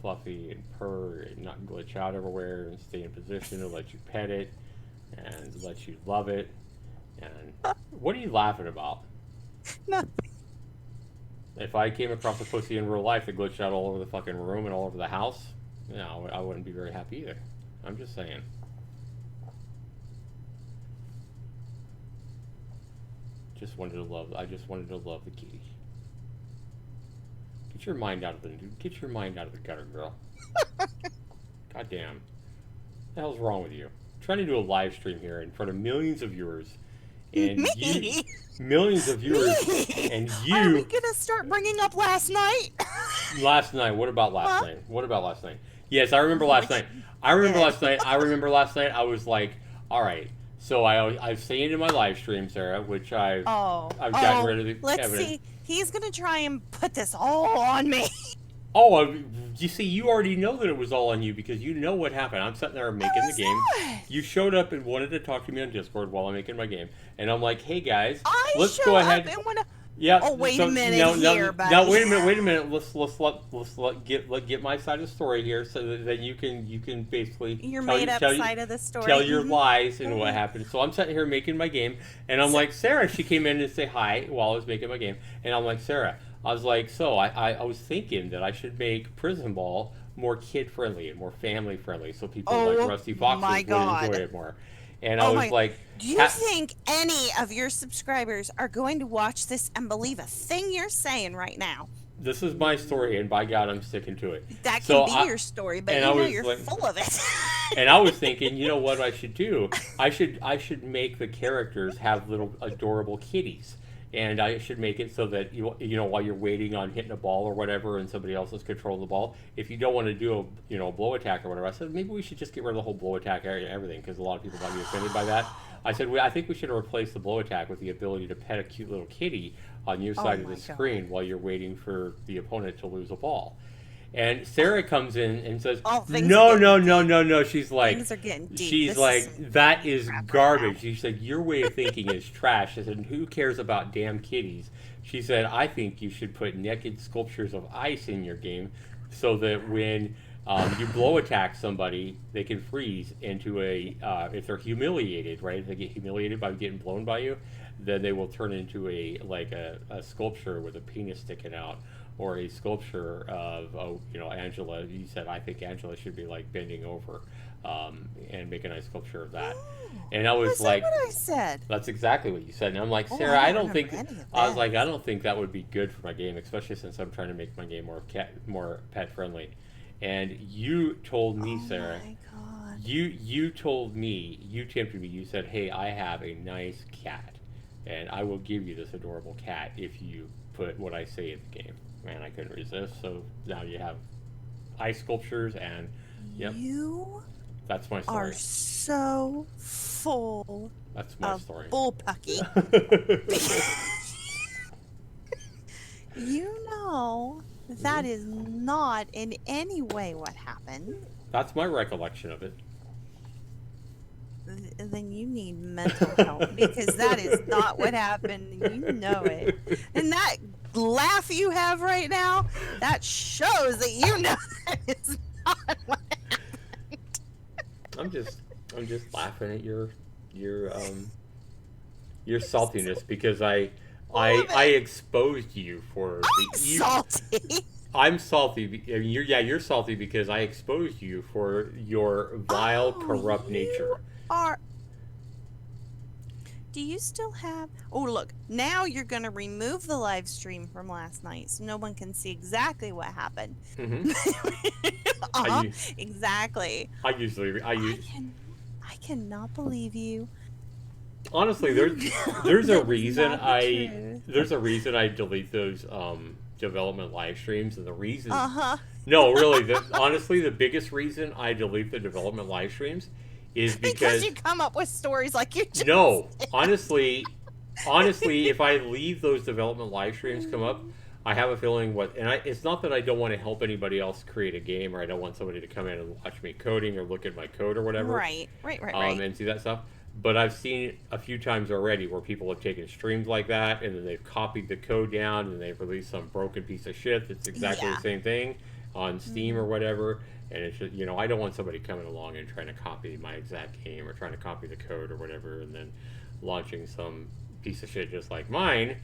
fluffy and purr and not glitch out everywhere and stay in position and let you pet it and let you love it. And what are you laughing about? Nothing. If I came across a pussy in real life that glitched out all over the fucking room and all over the house, no, I wouldn't be very happy either. I'm just saying. I just wanted to love the kitty. Get your mind out of the gutter, girl. Goddamn. What the hell's wrong with you? I'm trying to do a live stream here in front of millions of viewers. And you, millions of viewers, and you. Are we gonna start bringing up last night? Last night. What about last night? What about last night? Yes, I remember last night. I remember last night. I was like, all right. So I was saying in my live stream, Sarah, which I've gotten rid of the let's evidence. see. He's gonna try and put this all on me. Oh, you see, you already know that it was all on you because you know what happened. I'm sitting there making the game. Not. You showed up and wanted to talk to me on Discord while I'm making my game, and I'm like, "Hey guys, I let's show go up ahead." And wanna... Yeah. Oh, wait so, a minute no, here, buddy. No, wait a minute. Let's get my side of the story here, so that you can basically Your made-up side of the story. Tell your lies and what happened. So I'm sitting here making my game, and I'm like, Sarah. She came in and say hi while I was making my game, and I'm like, Sarah. I was like, so I was thinking that I should make Prison Ball more kid-friendly and more family-friendly, so people like Rusty Foxes would enjoy it more. And I was like, do you think any of your subscribers are going to watch this and believe a thing you're saying right now? This is my story, and by God, I'm sticking to it. That can be your story, but you're full of it. And I was thinking, you know what I should do? I should make the characters have little adorable kitties. And I should make it so that you know while you're waiting on hitting a ball or whatever, and somebody else is controlling the ball. If you don't want to do a blow attack or whatever, I said maybe we should just get rid of the whole blow attack area and everything because a lot of people might be offended by that. I said I think we should replace the blow attack with the ability to pet a cute little kitty on your side of the screen while you're waiting for the opponent to lose a ball. And Sarah comes in and says, no. She's like, things are getting deep. She's like, that is garbage. She said, your way of thinking is trash. I said, who cares about damn kitties? She said, I think you should put naked sculptures of ice in your game so that when you blow attack somebody, they can freeze into if they're humiliated, right? If they get humiliated by getting blown by you, then they will turn into a sculpture with a penis sticking out. Or a sculpture of, Angela. You said, I think Angela should be like bending over and make a nice sculpture of that. And I was like, what I said. That's exactly what you said. And I'm like, Sarah, I don't think that would be good for my game, especially since I'm trying to make my game more pet friendly. And you told me, Sarah, my God. you told me, you tempted me. You said, hey, I have a nice cat, and I will give you this adorable cat if you put what I say in the game. Man, I couldn't resist. So now you have ice sculptures and you that's my story. Are so full. That's my story. Bullpucky. That is not in any way what happened. That's my recollection of it. Then you need mental help because that is not what happened. You know it. And that laugh you have right now, that shows that you know that is not what happened. I'm just laughing at your saltiness because I exposed you for salty. I'm salty. You're salty because I exposed you for your vile, corrupt nature. Do Do you still have? Oh, look! Now you're gonna remove the live stream from last night, so no one can see exactly what happened. Mm-hmm. Uh-huh. Exactly. I usually I I use can. I cannot believe you. honestly there's a That is reason not the truth. there's a reason I delete those development live streams, and the reason Uh-huh. no really honestly the biggest reason I delete the development live streams is Because you because come up with stories like you just no, did. honestly, if I leave those development live streams come up, I have a feeling it's not that I don't want to help anybody else create a game, or I don't want somebody to come in and watch me coding or look at my code or whatever, Right. and see that stuff. But I've seen a few times already where people have taken streams like that and then they've copied the code down and they've released some broken piece of shit that's exactly the Yeah. same thing on Steam or Mhm. whatever. And it's just, I don't want somebody coming along and trying to copy my exact game or trying to copy the code or whatever and then launching some piece of shit just like mine,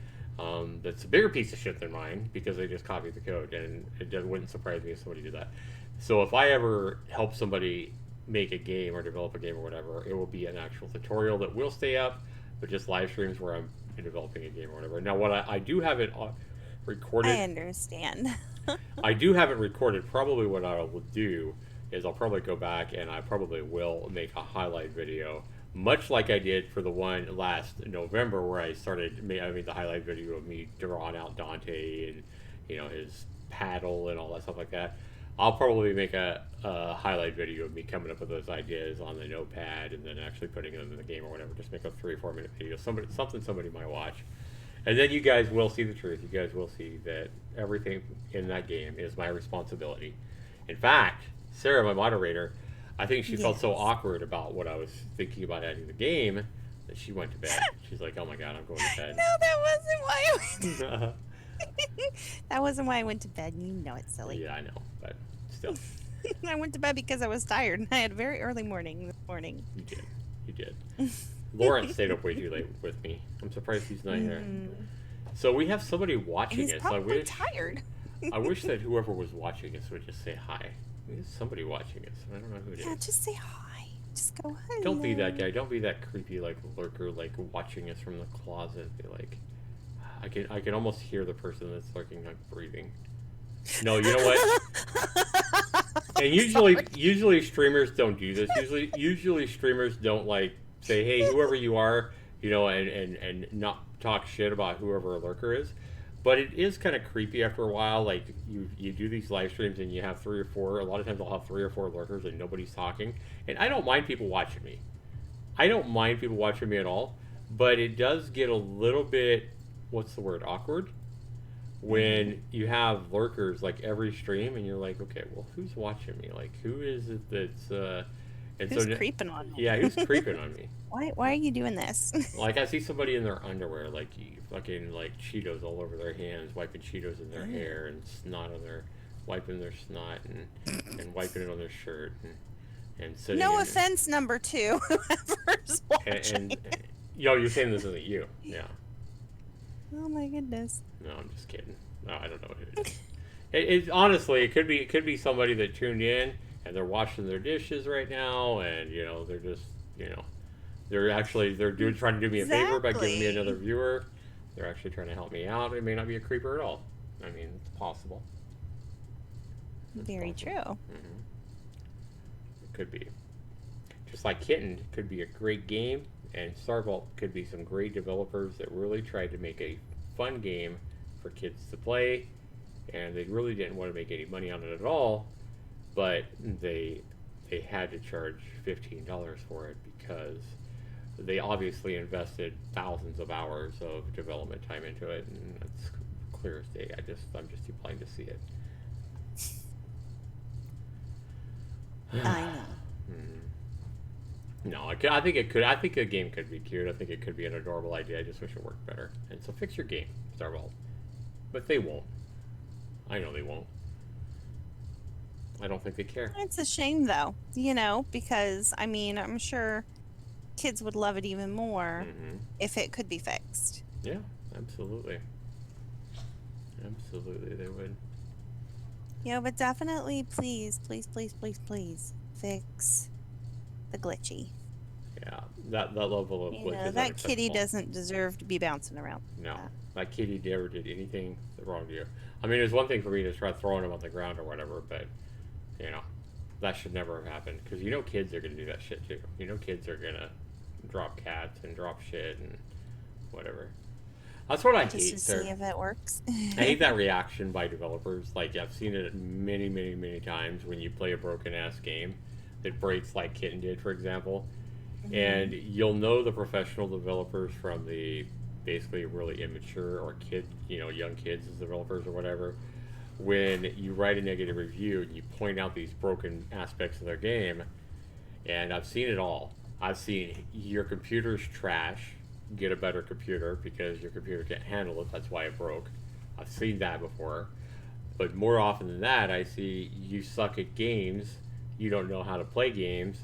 that's a bigger piece of shit than mine because they just copied the code. And wouldn't surprise me if somebody did that. So if I ever help somebody make a game or develop a game or whatever, it will be an actual tutorial that will stay up, but just live streams where I'm developing a game or whatever. Now, what I do have it recorded. I understand. I do have it recorded. Probably what I will do is I'll probably go back and I probably will make a highlight video, much like I did for the one last November where I made the highlight video of me drawing out Dante and his paddle and all that stuff like that. I'll probably make a highlight video of me coming up with those ideas on the notepad and then actually putting them in the game or whatever. Just make a 3 or 4 minute video, something somebody might watch. And then you guys will see the truth. You guys will see that everything in that game is my responsibility. In fact, Sarah, my moderator, I think she felt so Yes. awkward about what I was thinking about adding the game that she went to bed. She's like, "Oh my god, I'm going to bed." No, that wasn't why I went. That wasn't why I went to bed. You know it's silly. Yeah, I know, but still, I went to bed because I was tired and I had a very early morning this morning. you did. You did. Lawrence stayed up way too late with me. I'm surprised he's not here. So we have somebody watching He's us. probably tired. I wish that whoever was watching us would just say hi. There's somebody watching us. I don't know who it is. Yeah, just say hi. Just go hello. Don't be that guy. Don't be that creepy lurker watching us from the closet. Be like, I can almost hear the person that's lurking breathing. No, you know what? And usually streamers don't do this. Usually streamers don't say, hey, whoever you are, and not talk shit about whoever a lurker is. But it is kind of creepy after a while. Like you do these live streams and you have 3 or 4. A lot of times I'll have 3 or 4 lurkers and nobody's talking. And I don't mind people watching me. I don't mind people watching me at all. But it does get a little bit, what's the word, awkward, when you have lurkers every stream and you're like, okay, well, who's watching me? Who is it that's and Who's creeping on me? Yeah, who's creeping on me? Why are you doing this? I see somebody in their underwear, fucking Cheetos all over their hands, wiping Cheetos in their hair and snot on wiping their snot and wiping it on their shirt and sitting. No offense, number 2, whoever's watching. And you're saying this isn't you? Yeah. Oh my goodness. No, I'm just kidding. No, I don't know who it is. It honestly, it could be somebody that tuned in and they're washing their dishes right now, and they're just they're trying to do me a favor by giving me another viewer. They're actually trying to help me out. It may not be a creeper at all. I mean, it's possible. Very true. Mm-hmm. It could be. Just like Kitten'd could be a great game, and Starvault could be some great developers that really tried to make a fun game for kids to play, and they really didn't want to make any money on it at all, but they had to charge $15 for it because they obviously invested thousands of hours of development time into it, and it's clear as day. I'm just too blind to see it. I know. No, I think it could. I think a game could be cute. I think it could be an adorable idea. I just wish it worked better. And so fix your game, Starvault. But they won't. I know they won't. I don't think they care. It's a shame, though, because, I'm sure kids would love it even more if it could be fixed. Yeah, absolutely. Absolutely, they would. But definitely, please, please, please, please, please, fix the glitchy. Yeah, that level of You glitch know, is that kitty unacceptable. doesn't deserve to be bouncing around No, like that. that kitty never did anything wrong to you. I mean, it's one thing for me to try throwing him on the ground or whatever, but you know, that should never have happened because you know kids are gonna do that shit too. You know, kids are gonna drop cats and drop shit and whatever. That's what I Just to hate, see sir. if it works. I hate that reaction by developers. Like I've seen it many, many, many times when you play a broken ass game that breaks, like Kitten did, for example, Hmm. and you'll know the professional developers from the basically really immature or kid, young kids as developers or whatever. When you write a negative review and you point out these broken aspects of their game, and I've seen it all. I've seen your computer's trash. Get a better computer because your computer can't handle it. That's why it broke. I've seen that before. But more often than that, I see you suck at games. You don't know how to play games.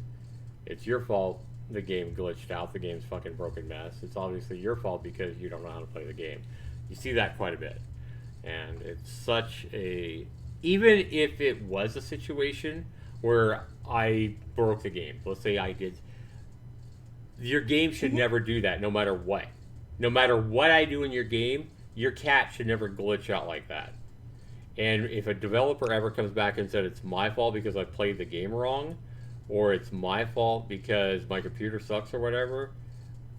It's your fault the game glitched out. The game's fucking broken mess. It's obviously your fault because you don't know how to play the game. You see that quite a bit. And it's such a. Even if it was a situation where I broke the game, let's say I did, your game should Hmm. never do that no matter what. No matter what I do in your game, your cat should never glitch out like that. And if a developer ever comes back and said it's my fault because I played the game wrong, or it's my fault because my computer sucks or whatever,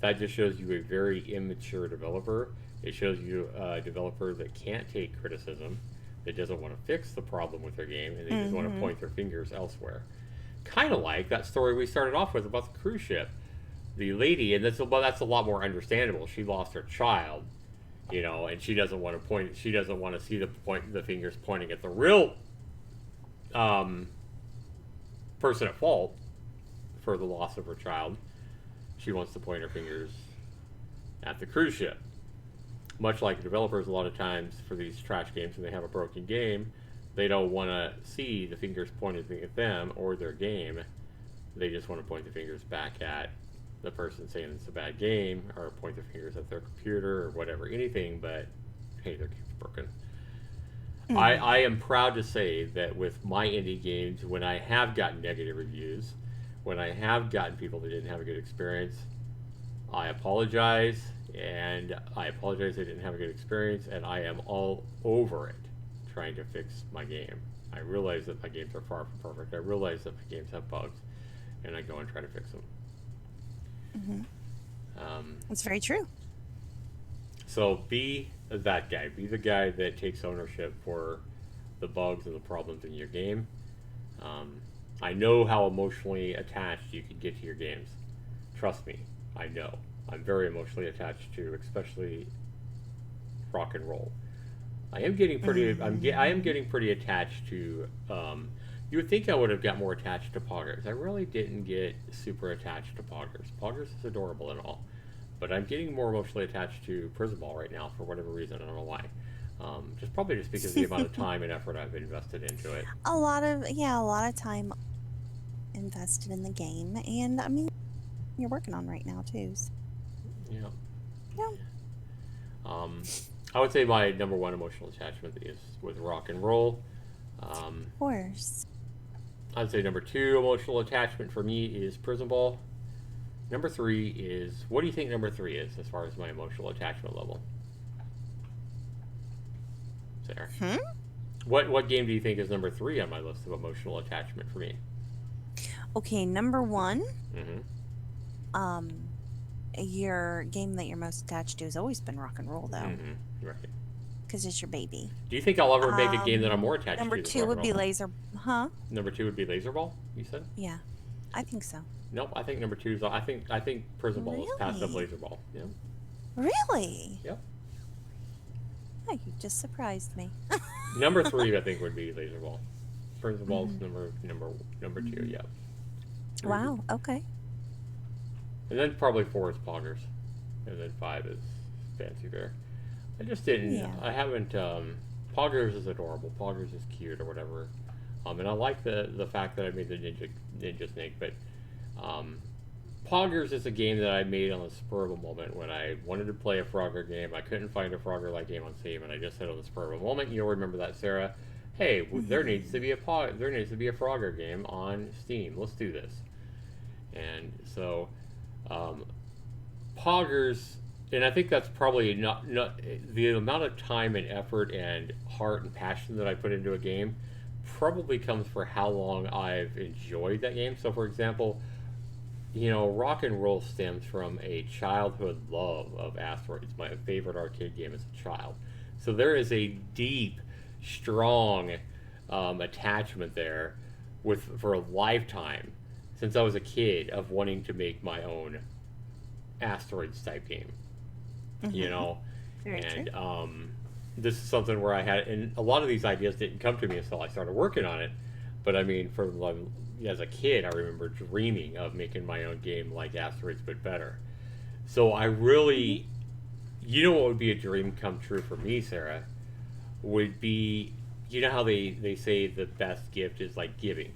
that just shows you a very immature developer. It shows you a developer that can't take criticism, that doesn't want to fix the problem with their game, and they just want to Hmm. point their fingers elsewhere. Kind of like that story we started off with about the cruise ship. The lady, and that's a lot more understandable. She lost her child, and she doesn't want to point. She doesn't want to see the fingers pointing at the real um, person at fault for the loss of her child. She wants to point her fingers at the cruise ship. Much like developers, a lot of times for these trash games, when they have a broken game, they don't want to see the fingers pointed at them or their game. They just want to point the fingers back at the person saying it's a bad game, or point their fingers at their computer or whatever, anything but, hey, their game's broken. I Hmm. am proud to say that with my indie games, when I have gotten negative reviews, when I have gotten people that didn't have a good experience, I apologize, and I apologize they didn't have a good experience, and I am all over it trying to fix my game. I realize that my games are far from perfect. I realize that my games have bugs, and I go and try to fix them. Hmm. Um, That's very true. so be that guy. Be the guy that takes ownership for the bugs and the problems in your game. Um, I know how emotionally attached you can get to your games. Trust me, I know. I'm very emotionally attached to, especially rock and roll. I am getting pretty. I am Hmm. getting pretty attached to. You would think I would have got more attached to Poggers. I really didn't get super attached to Poggers. Poggers is adorable and all, but I'm getting more emotionally attached to Prison Ball right now for whatever reason. I don't know why. Just probably just because of the amount of time and effort I've invested into it. A lot of time invested in the game, and I mean, you're working on right now too. So, Yeah. yeah, Um, I would say my number one emotional attachment is with rock and roll. Um, of course. I'd say number two emotional attachment for me is Prison Ball. Number three is, what do you think number three is as far as my emotional attachment level? Sarah, Hmm? what game do you think is number three on my list of emotional attachment for me? Okay, number one, Mm-hmm. um, your game that you're most attached to has always been rock and roll, though, Mm-hmm. Right. because it's your baby. Do you think I'll ever make a game that I'm more attached Number to than two rock and would roll? be laser. Huh? Number two would be Laser Ball. You said? Yeah, I think so. Nope. I think number two is. I think Prison Ball is passed up Really? Laser Ball. Yeah. Really? Yep. Oh, you just surprised me. Number three, I think, would be Laser Ball. Prison Ball's Hmm. number two. Yeah. Three would, Wow. Okay. and then probably four is Poggers, and then five is Fancy Bear. I just didn't. Yeah. I haven't. Poggers is adorable. Poggers is cute or whatever. And I like the fact that I made the ninja snake, but um, Poggers is a game that I made on the spur of a moment when I wanted to play a Frogger game. I couldn't find a Frogger-like game on Steam, and I just said on the spur of a moment, you'll remember that, Sarah. Hey, there needs Hmm. to be there needs to be a Frogger game on Steam. Let's do this. And so Um, Poggers, and I think that's probably not the amount of time and effort and heart and passion that I put into a game probably comes for how long I've enjoyed that game. So, for example, rock and roll stems from a childhood love of Asteroids, my favorite arcade game as a child. So there is a deep, strong attachment there for a lifetime since I was a kid of wanting to make my own Asteroids type game. You know, Very and true. this is something where I had, and a lot of these ideas didn't come to me until I started working on it. But I mean, as a kid, I remember dreaming of making my own game like Asteroids, but better. So I Hmm. really, what would be a dream come true for me, Sarah, would be, how they say the best gift is like giving.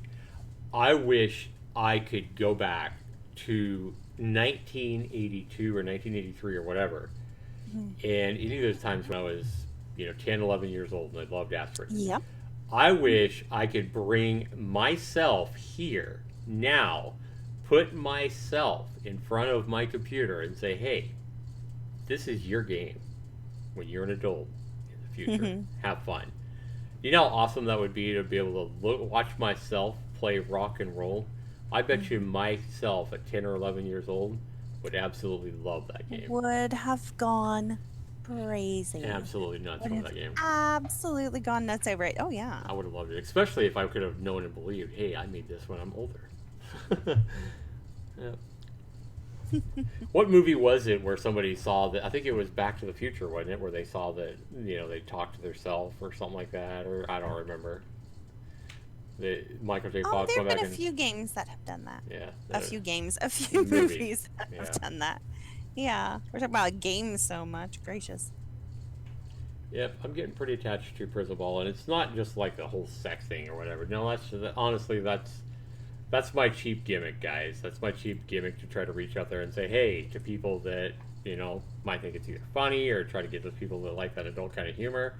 I wish I could go back to 1982 or 1983 or whatever, Hmm. and any of those times when I was, 10, 11 years old and I loved Asteroids. Yep. I wish I could bring myself here now, put myself in front of my computer and say, hey, this is your game when you're an adult in the future. Hmm. Have fun. You know how awesome that would be to be able to watch myself play rock and roll? I bet you myself at 10 or 11 years old would absolutely love that game. Would have gone crazy. Absolutely nuts Would over have that game. absolutely gone nuts over it. Oh yeah. I would have loved it, especially if I could have known and believed, hey, I made this when I'm older. Yeah. What movie was it where somebody saw that? I think it was Back to the Future, wasn't it? Where they saw that, they talked to themselves or something like that, or I don't remember. Michael J. Fox There went have back been a and, few games that have done that. yeah, A the few games, a few movie. movies that have Yeah. done that. Yeah, we're talking about games so much. Gracious. Yep, I'm getting pretty attached to Prison Ball, and it's not just like the whole sex thing or whatever. No, honestly, that's my cheap gimmick, guys. That's my cheap gimmick to try to reach out there and say, hey, to people that, might think it's either funny or try to get those people that like that adult kind of humor,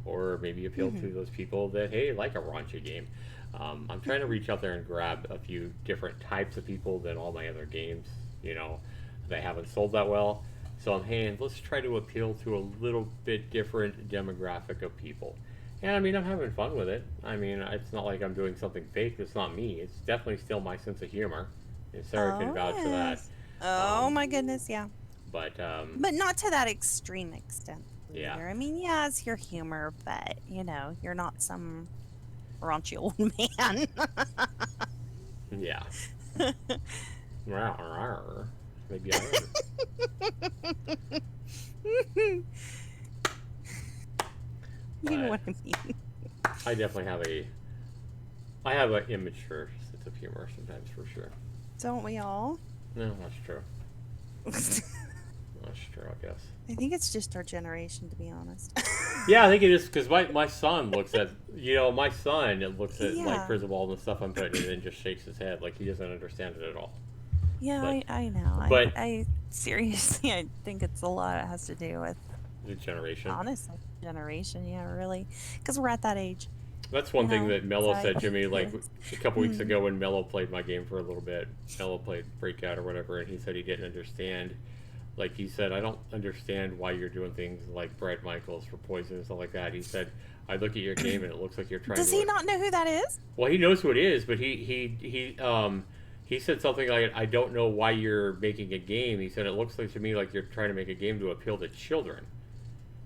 or maybe appeal Hmm. to those people that, hey, like a raunchy game. I'm trying to reach out there and grab a few different types of people than all my other games, that haven't sold that well. So I'm, hey, let's try to appeal to a little bit different demographic of people. And I mean, I'm having fun with it. I mean, it's not like I'm doing something fake. It's not me. It's definitely still my sense of humor. And Sarah can Oh vouch for that. yes. Oh Um, my goodness, yeah. but But not to that extreme extent yeah, either. I mean, yeah, it's your humor, but you're not some raunchy old man. yeah. Maybe I am. You know But what I mean. I definitely I have an immature sense of humor sometimes for sure. Don't we all? No, that's true. That's true, I guess. I think it's just our generation, to be honest. Yeah, I think it is because my son looks at my son looks at like Yeah. prison ball and the stuff I'm putting in and just shakes his head like he doesn't understand it at all. Yeah, But I know. but I seriously, I think it's a lot. It has to do with, the generation. honestly, generation. Yeah, really. Because we're at that age, That's one thing that So Mello I said to think me it like is. a couple weeks Mm. ago when Mello played my game for a little bit. Mello played Breakout or whatever, and he said he didn't understand. Like he said, I don't understand why you're doing things like Brad Michaels for Poison and stuff like that. He said, I look at your game and it looks like you're trying Does to. he not know who that is? Well, he knows who it is, but he said something like, I don't know why you're making a game. He said it looks like to me like you're trying to make a game to appeal to children.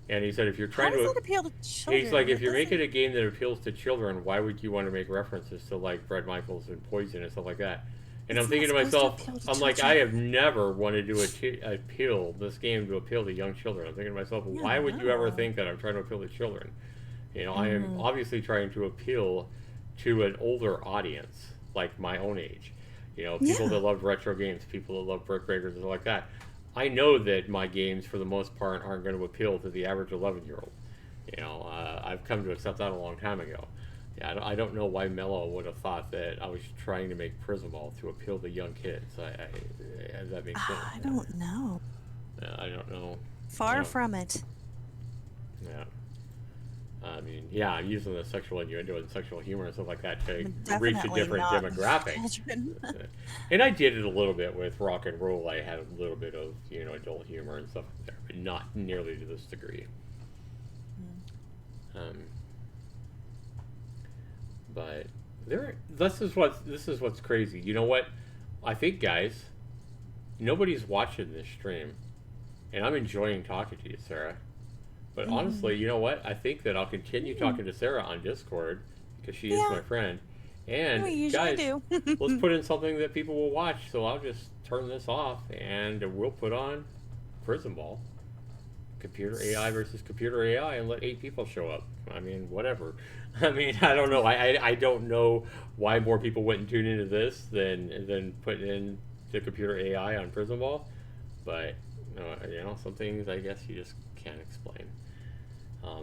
And he said if you're How trying does to that appeal to He's like, children? if It you're making doesn't. a game that appeals to children, why would you want to make references to like Bret Michaels and Poison and stuff like that? And I'm It's not thinking to supposed to myself, appeal to I'm like, I children. have never wanted to appeal this game to appeal to young children. I'm thinking to myself, Yeah, why would you ever no. think that I'm trying to appeal to children? I am Hmm. obviously trying to appeal to an older audience, like my own age. People Yeah. that love retro games, people that love brick breakers and stuff like that. I know that my games, for the most part, aren't going to appeal to the average 11-year-old. I've come to accept that a long time ago. Yeah, I don't know why Mello would have thought that I was trying to make Prism Ball to appeal to young kids. That makes sense. I don't know. I don't know. Far from it. Yeah. I mean, yeah, I'm using the sexual innuendo and sexual humor and stuff like that to reach a Definitely different not demographic. children. And I did it a little bit with rock and roll. I had a little bit of, adult humor and stuff there, but not nearly to this degree. Um, but this is what's crazy. You know what? I think, guys, nobody's watching this stream, and I'm enjoying talking to you, Sarah. But honestly, you know what? I think that I'll continue talking to Sarah on Discord because she is Yeah, my friend. we And usually guys, do. let's put in something that people will watch. So I'll just turn this off and we'll put on Prison Ball, computer AI versus computer AI, and let 8 people show up. I mean, whatever. I mean, I don't know. I don't know why more people wouldn't tune into this than put in the computer AI on Prison Ball. But some things I guess you just can't explain.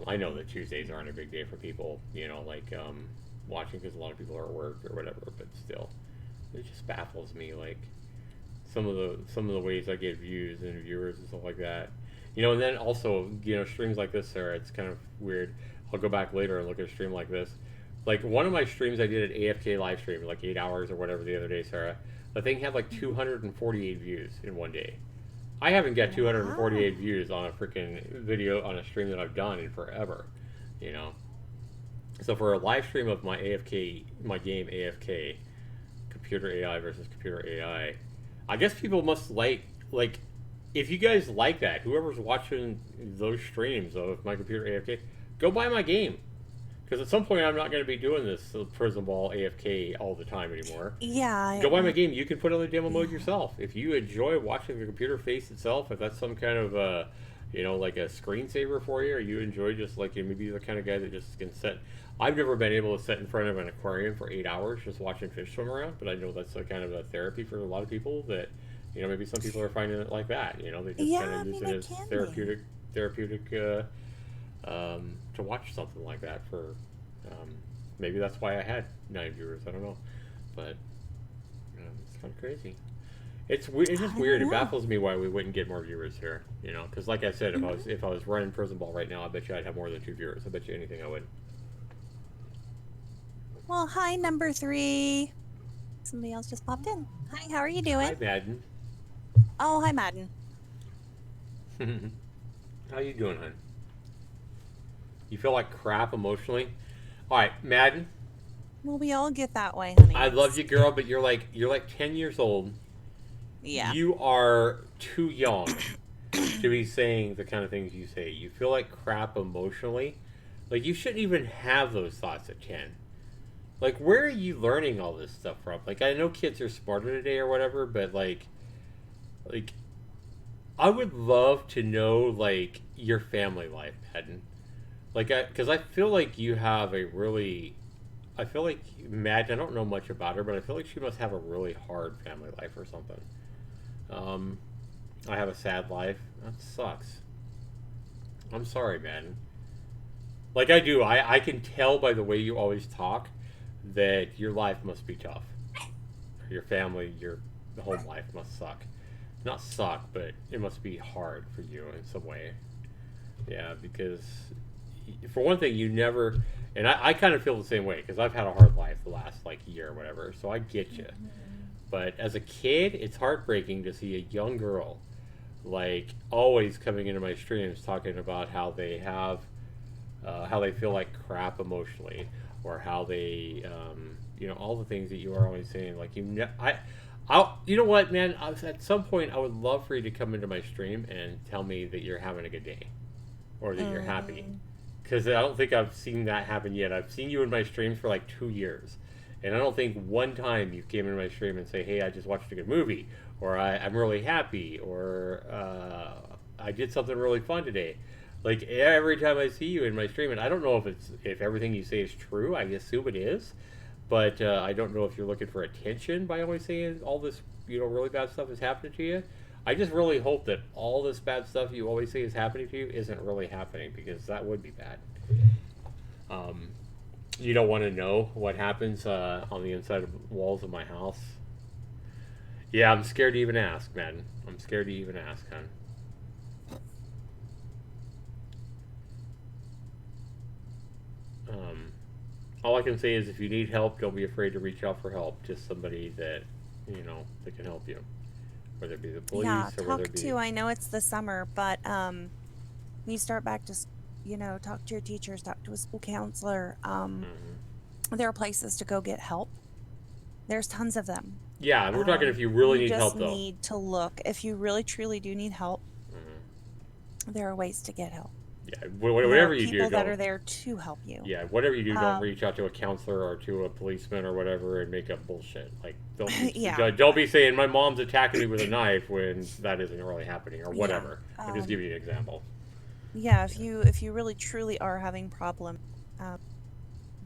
I know that Tuesdays aren't a big day for people, like watching because a lot of people are at work or whatever. But still, it just baffles me, like some of the ways I get views and viewers and stuff like that. And then also, streams like this, Sarah, it's kind of weird. I'll go back later and look at a stream like this. Like one of my streams I did at AFK livestream, like 8 hours or whatever the other day, Sarah. The thing had like 248 views in one day. I haven't got 248 views on a freaking video on a stream that I've done in forever, So for a live stream of my game AFK, computer AI versus computer AI, I guess people must like if you guys like that, whoever's watching those streams of my computer AFK, go buy my game. Because at some point I'm not going to be doing this Prison Ball AFK all the time anymore. Yeah. Go buy my game. You can put on the demo mode yourself. If you enjoy watching the computer face itself, if that's some kind of like a screensaver for you, or you enjoy just like maybe the kind of guy that just can sit. I've never been able to sit in front of an aquarium for 8 hours just watching fish swim around, but I know that's a kind of a therapy for a lot of people that, maybe some people are finding it like that. They just kind of use it as therapeutic to watch something like that for. Maybe that's why I had 9 viewers. I don't know, but it's kind of crazy. It's just weird. It baffles me why we wouldn't get more viewers here. Because like I said, if I was running Prison Ball right now, I bet you I'd have more than 2 viewers. I bet you anything I would. Well, hi, number 3. Somebody else just popped in. Hi, how are you doing? Hi, Madden. Oh, hi, Madden. How you doing, hon? You feel like crap emotionally? All right, Madden. Well, we all get that way, honey. I love you, girl, but you're like 10 years old. Yeah. You are too young to be saying the kind of things you say. You feel like crap emotionally. Like, you shouldn't even have those thoughts at 10. Like, where are you learning all this stuff from? Like, I know kids are smarter today or whatever, but like I would love to know like your family life, Madden. Like, because I feel like you have a really, I feel like Madden, I don't know much about her, but I feel like she must have a really hard family life or something. I have a sad life. That sucks. I'm sorry, Madden. Like I do, I can tell by the way you always talk that your life must be tough. Your family, your home life must suck. Not suck, but it must be hard for you in some way. Yeah, because for one thing, you never, and I kind of feel the same way because I've had a hard life the last like year or whatever, so I get you. But as a kid, it's heartbreaking to see a young girl like always coming into my streams talking about how they have, how they feel like crap emotionally, or how they, all the things that you are always saying. Like you know what, man? At some point, I would love for you to come into my stream and tell me that you're having a good day, or that you're happy. Because I don't think I've seen that happen yet. I've seen you in my streams for like 2 years, and I don't think one time you came in my stream and say, "Hey, I just watched a good movie," or "I'm really happy," or "I did something really fun today." Like every time I see you in my stream, and I don't know if everything you say is true. I assume it is, but I don't know if you're looking for attention by always saying all this, really bad stuff is happening to you. I just really hope that all this bad stuff you always say is happening to you isn't really happening, because that would be bad. You don't want to know what happens on the inside of the walls of my house. Yeah, I'm scared to even ask, man. I'm scared to even ask, hon. All I can say is if you need help, don't be afraid to reach out for help. Just somebody that, that can help you. Whether it be the police Yeah, or whether talk it be... to, I know it's the summer, but when you start back to, talk to your teachers, talk to a school counselor. There are places to go get help. There's tons of them. Yeah, we're talking if you really You need just help, though. need to look. If you really truly do need help, there are ways to get help. Yeah, There whatever are you do, people that don't... are there to help you. Yeah, whatever you do, don't reach out to a counselor or to a policeman or whatever and make up bullshit. Like, Yeah. don't be saying my mom's attacking me with a knife when that isn't really happening or whatever. Yeah. I'm just giving you an example. Yeah, if you really truly are having problems,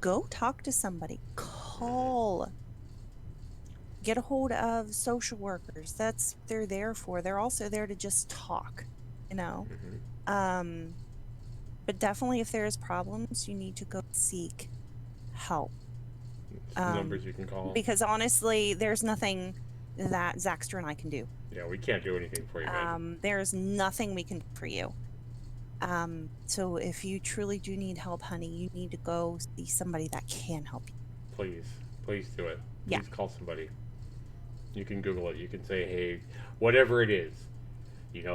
go talk to somebody. Call. Get a hold of social workers. They're there for. They're also there to just talk, you know. But definitely, if there's problems, you need to go seek help. Numbers you can call. Because honestly, there's nothing that Zaxter and I can do. Yeah, we can't do anything for you, man. There's nothing we can do for you. So if you truly do need help, honey, you need to go see somebody that can help you. Please do it. Yeah. Please call somebody. You can Google it. You can say, hey, whatever it is.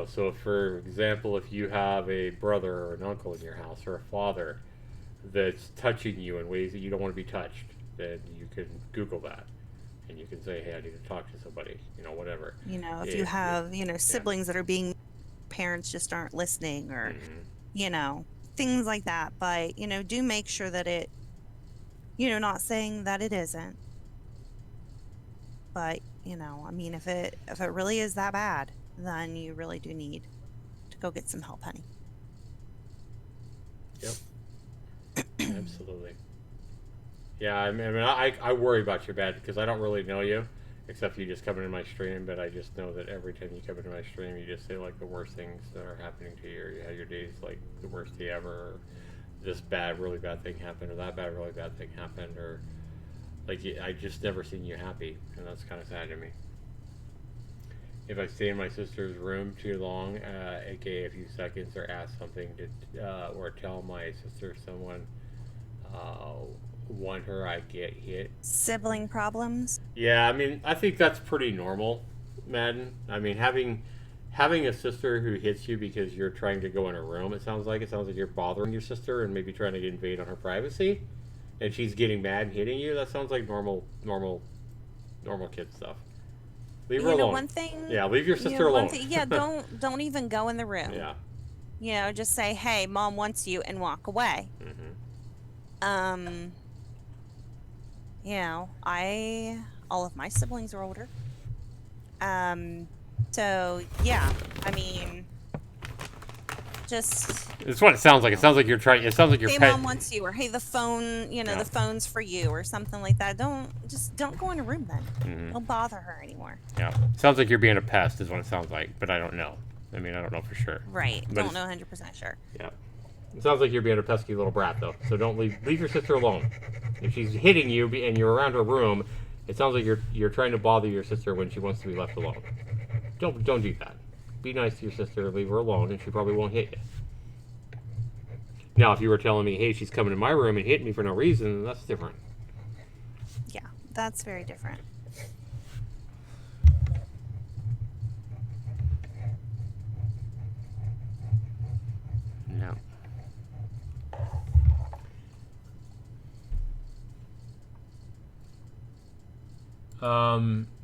So for example, if you have a brother or an uncle in your house or a father that's touching you in ways that you don't want to be touched, then you can Google that. And you can say, hey, I need to talk to somebody, whatever. If you have, siblings that are being, parents just aren't listening or, things like that. But, do make sure that it, not saying that it isn't. But, if it really is that bad, then you really do need to go get some help, honey. Yep. Absolutely. Yeah, I worry about you, bad, because I don't really know you, except you just come into my stream, but I just know that every time you come into my stream, you just say, like, the worst things that are happening to you, or you have your days, like, the worst day ever, or this bad, really bad thing happened, or that bad, really bad thing happened, or, like, I just never seen you happy, and that's kind of sad to me. If I stay in my sister's room too long, aka a few seconds, or ask something to, or tell my sister someone want her, I get hit. Sibling problems? Yeah, I think that's pretty normal, Madden. Having a sister who hits you because you're trying to go in her room, it sounds like you're bothering your sister and maybe trying to invade on her privacy, and she's getting mad and hitting you. That sounds like normal kid stuff. Leave her alone. One thing. Yeah, leave your sister alone. Don't even go in the room. Yeah. Just say, "Hey, mom wants you," and walk away. All of my siblings are older. So yeah, just. It's what it sounds like. It sounds like you're trying. It sounds like your hey, pet. Mom wants you, or hey, the phone. The phone's for you, or something like that. Don't go in a room then. Don't bother her anymore. Yeah, sounds like you're being a pest, is what it sounds like. But I don't know. I don't know for sure. Right. Don't know 100% sure. Yeah. It sounds like you're being a pesky little brat, though. So don't leave your sister alone. If she's hitting you and you're around her room, it sounds like you're trying to bother your sister when she wants to be left alone. Don't do that. Be nice to your sister, leave her alone, and she probably won't hit you. Now, if you were telling me, hey, she's coming to my room and hitting me for no reason, that's different. Yeah, that's very different. No.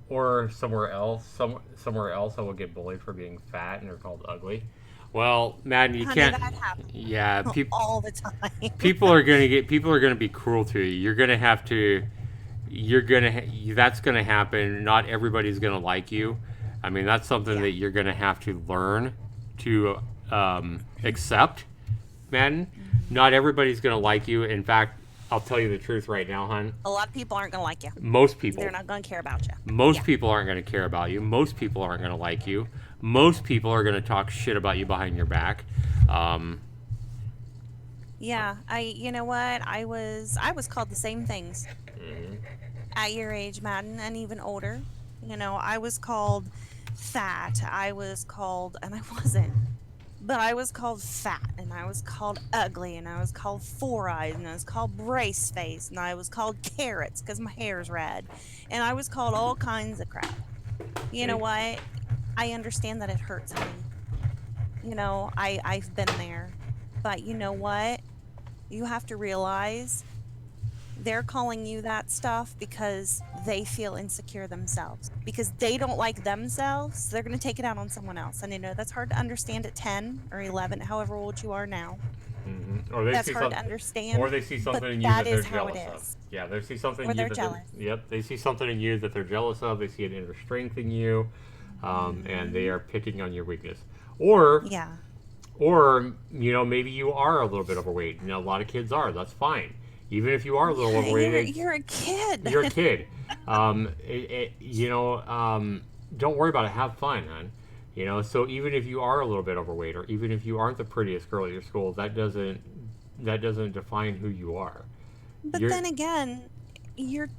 Or somewhere else. Somewhere else, I will get bullied for being fat and they're called ugly. Well, Madden, you Honey, can't. That happens. Yeah, all the time. People are gonna be cruel to you. You're gonna have to. That's gonna happen. Not everybody's gonna like you. That's something that you're gonna have to learn to accept, Madden. Not everybody's gonna like you. In fact, I'll tell you the truth right now, hon. A lot of people aren't going to like you. Most people. They're not going to care about you. Most people aren't going to care about you. Most people aren't going to like you. Most people are going to talk shit about you behind your back. Yeah, you know what? I was called the same things at your age, Madden, and even older. I was called fat. I was called, and I wasn't. But I was called fat, and I was called ugly, and I was called four eyes, and I was called brace face, and I was called carrots because my hair's red, and I was called all kinds of crap. You know Hey, what? I understand that it hurts, honey. I've been there. But you know what? You have to realize they're calling you that stuff because they feel insecure themselves. Because they don't like themselves, so they're going to take it out on someone else. And I know that's hard to understand at 10 or 11, however old you are now. or they That's see hard some, to or understand, they see but something in you that that they're is how it jealous of. is. Yeah, they see something Or in you they're that they're, jealous. yep, they see something in you that they're jealous of. They see an inner strength in you, and they Hmm. are picking on your weakness. Or, Yeah. maybe you are a little bit overweight. A lot of kids are. That's fine. Even if you are a little Yeah, overweight, you're a kid. you're a kid. Don't worry about it. Have fun, hon. So even if you are a little bit overweight, or even if you aren't the prettiest girl at your school, that doesn't define who you are. But You're then again, you're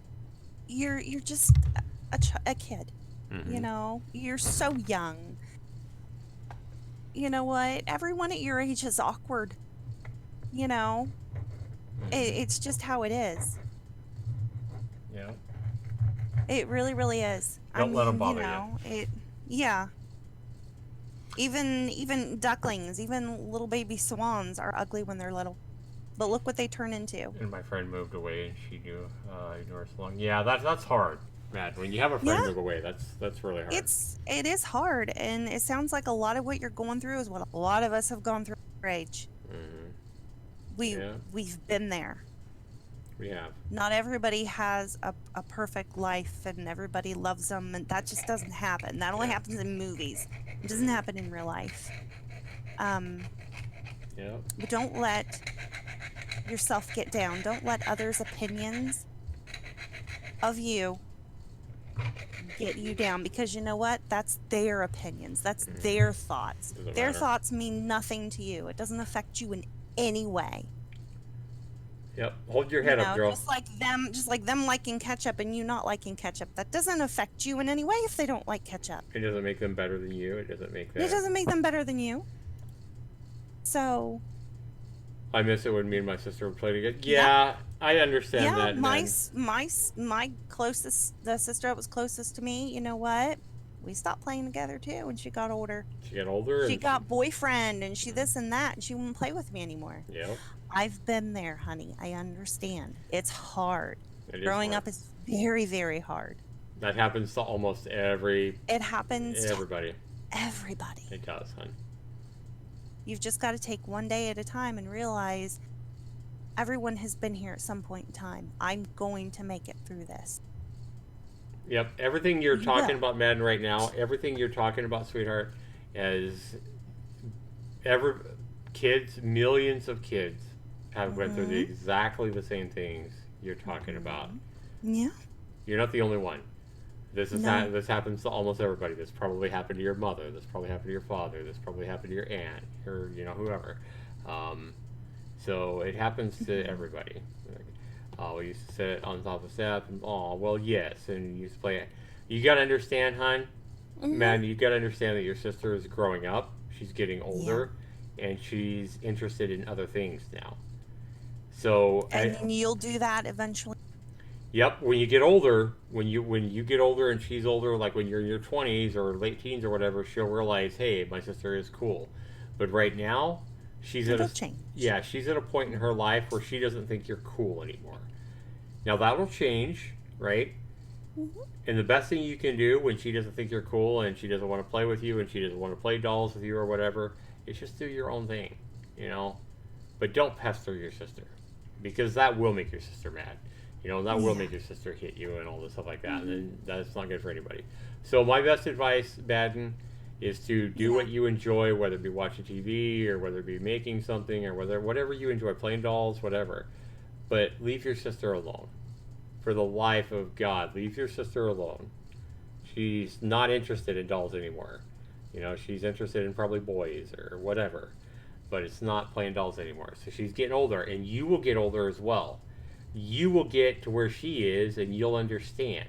you're just a kid. hmm You're so young. You know what? Everyone at your age is awkward. You know, it's just how it is. yeah. It really, really is. I Don't let them mean, bother you. yeah. Even ducklings, even little baby swans are ugly when they're little. But look what they turn into. And my friend moved away, and she knew her so long. Yeah, that's hard, Matt. When you have a Yeah, friend move away, that's really hard. it is hard, and it sounds like a lot of what you're going through is what a lot of us have gone through at our age. hmm We Yeah, we've been there. we have. Not everybody has a perfect life, and everybody loves them, and that just doesn't happen. That only Yeah. happens in movies. It doesn't hmm happen in real life. Um, Yeah. but don't let yourself get down. Don't let others' opinions of you get you down, because you know what? That's their opinions. That's their thoughts. Doesn't Their matter. thoughts mean nothing to you. It doesn't affect you in any way. Yep. Hold your head up, girl. Just like them liking ketchup and you not liking ketchup. That doesn't affect you in any way if they don't like ketchup. It doesn't make them better than you. It doesn't make It that. doesn't make them better than you. So, I miss it when me and my sister would play together. yep. Yeah, I understand Yeah, that, man. my closest, the sister that was closest to me, you know what? We stopped playing together too when she got older. She got older She and she. got boyfriend and she this and that, and she wouldn't play with me anymore. Yep. I've been there, honey. I understand. It's hard. It is Growing hard. up is very, very hard. That happens to almost It happens to everybody. everybody. It does, hon. You've just got to take one day at a time and realize everyone has been here at some point in time. I'm going to make it through this. Yep. Everything you're You talking will. about, Madden, right now, everything you're talking about, sweetheart, is every kids, millions of kids have went through Hmm. exactly the same things you're talking about. Hmm. Yeah. You're not the only one. No. This happens to almost everybody. This probably happened to your mother. This probably happened to your father. This probably happened to your aunt, or whoever. Um, so it happens to Hmm. everybody. Like, oh, we used to sit on top of the step, and oh, well, yes, and you used to play it. You gotta understand, hon, Hmm. man. You gotta understand that your sister is growing up. She's getting Yeah. older, and she's interested in other things now. So And then you'll do that eventually. yep. When you get older, when you get older and she's older, like when you're in your 20s or late teens or whatever, she'll realize, hey, my sister is cool. But right now, she's at a It'll change. yeah, she's at a point in her life where she doesn't think you're cool anymore. Now that will change, right? Hmm. And the best thing you can do when she doesn't think you're cool and she doesn't want to play with you and she doesn't want to play dolls with you or whatever, is just do your own thing, you know. But don't pester your sister, because that will make your sister mad. That will Yeah. make your sister hit you and all this stuff like that, and Hmm. then that's not good for anybody. So my best advice, Baden, is to do Yeah. what you enjoy, whether it be watching TV or whether it be making something or whatever you enjoy, playing dolls, whatever. But leave your sister alone. For the life of God, leave your sister alone. She's not interested in dolls anymore. She's interested in probably boys or whatever, but it's not playing dolls anymore. So she's getting older, and you will get older as well. You will get to where she is, and you'll understand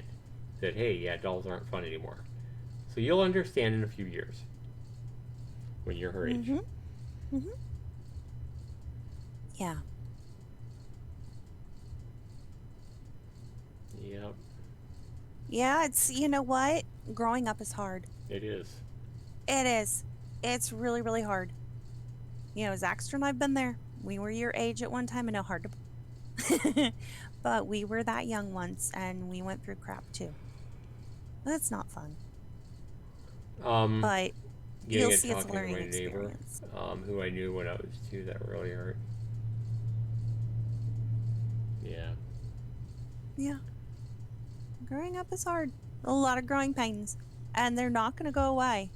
that, hey, yeah, dolls aren't fun anymore. So you'll understand in a few years when you're her age. Hmm. Hmm. Yeah. Yep, Yeah, it's, you know what? Growing up is hard. it is. It is. It's really, really hard. You know, Zaxter and I've been there. We were your age at one time. I know, hard to, but we were that young once and we went through crap too. That's not fun, Um, but Getting you'll and see it's a talking to learning my neighbor, experience. who I knew when I was 2, that really hurt. Yeah. Yeah, growing up is hard. A lot of growing pains, and they're not going to go away.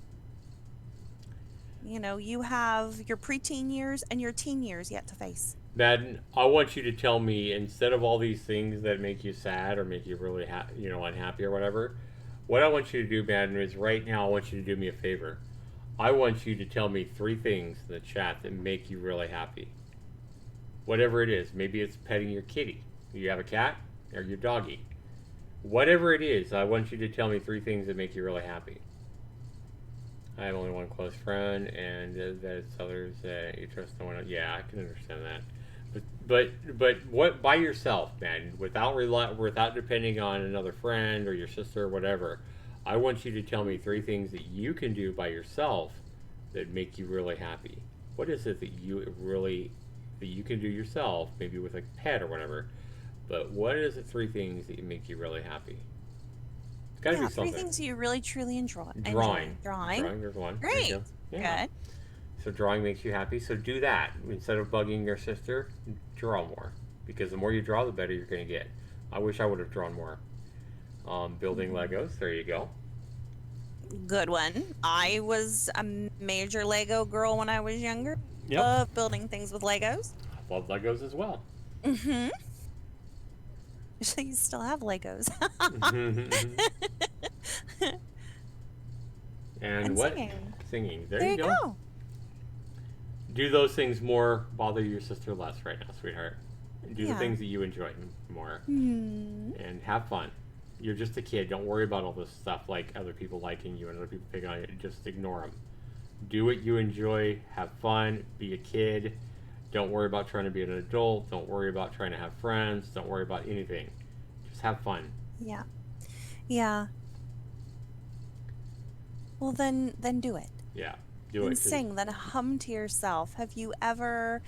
You know, you have your preteen years and your teen years yet to face. Madden, I want you to tell me, instead of all these things that make you sad or make you really unhappy or whatever, what I want you to do, Madden, is right now I want you to do me a favor. I want you to tell me 3 things in the chat that make you really happy. Whatever it is, maybe it's petting your kitty. You have a cat or your doggy. Whatever it is, I want you to tell me 3 things that make you really happy. I have only one close friend, and that it's others that you trust no one else. Yeah, I can understand that. But what, by yourself, man, without depending on another friend or your sister or whatever. I want you to tell me 3 things that you can do by yourself that make you really happy. What is it that you can do yourself, maybe with a pet or whatever? But what is the 3 things that make you really happy? It's got to be Yeah, three something. things you really truly enjoy. Drawing. Drawing. Drawing, there's one. There you Great. go. Yeah. Good. So drawing makes you happy. So do that. Instead of bugging your sister, draw more. Because the more you draw, the better you're going to get. I wish I would have drawn more. Building Legos. There you go. Good one. I was a major Lego girl when I was younger. Yep. Love building things with Legos. I love Legos as well. Mm-hmm. Actually, you still have Legos. And And what? singing. Singing. There There you you go. go. Do those things more. Bother your sister less right now, sweetheart. Do the Yeah. things that you enjoy more. Hmm. And have fun. You're just a kid. Don't worry about all this stuff like other people liking you and other people picking on you. Just ignore them. Do what you enjoy. Have fun. Be a kid. Don't worry about trying to be an adult. Don't worry about trying to have friends. Don't worry about anything. Just have fun. Yeah. Yeah. Well, then do it. Yeah. Do And it. sing. Then hum to yourself. Have you ever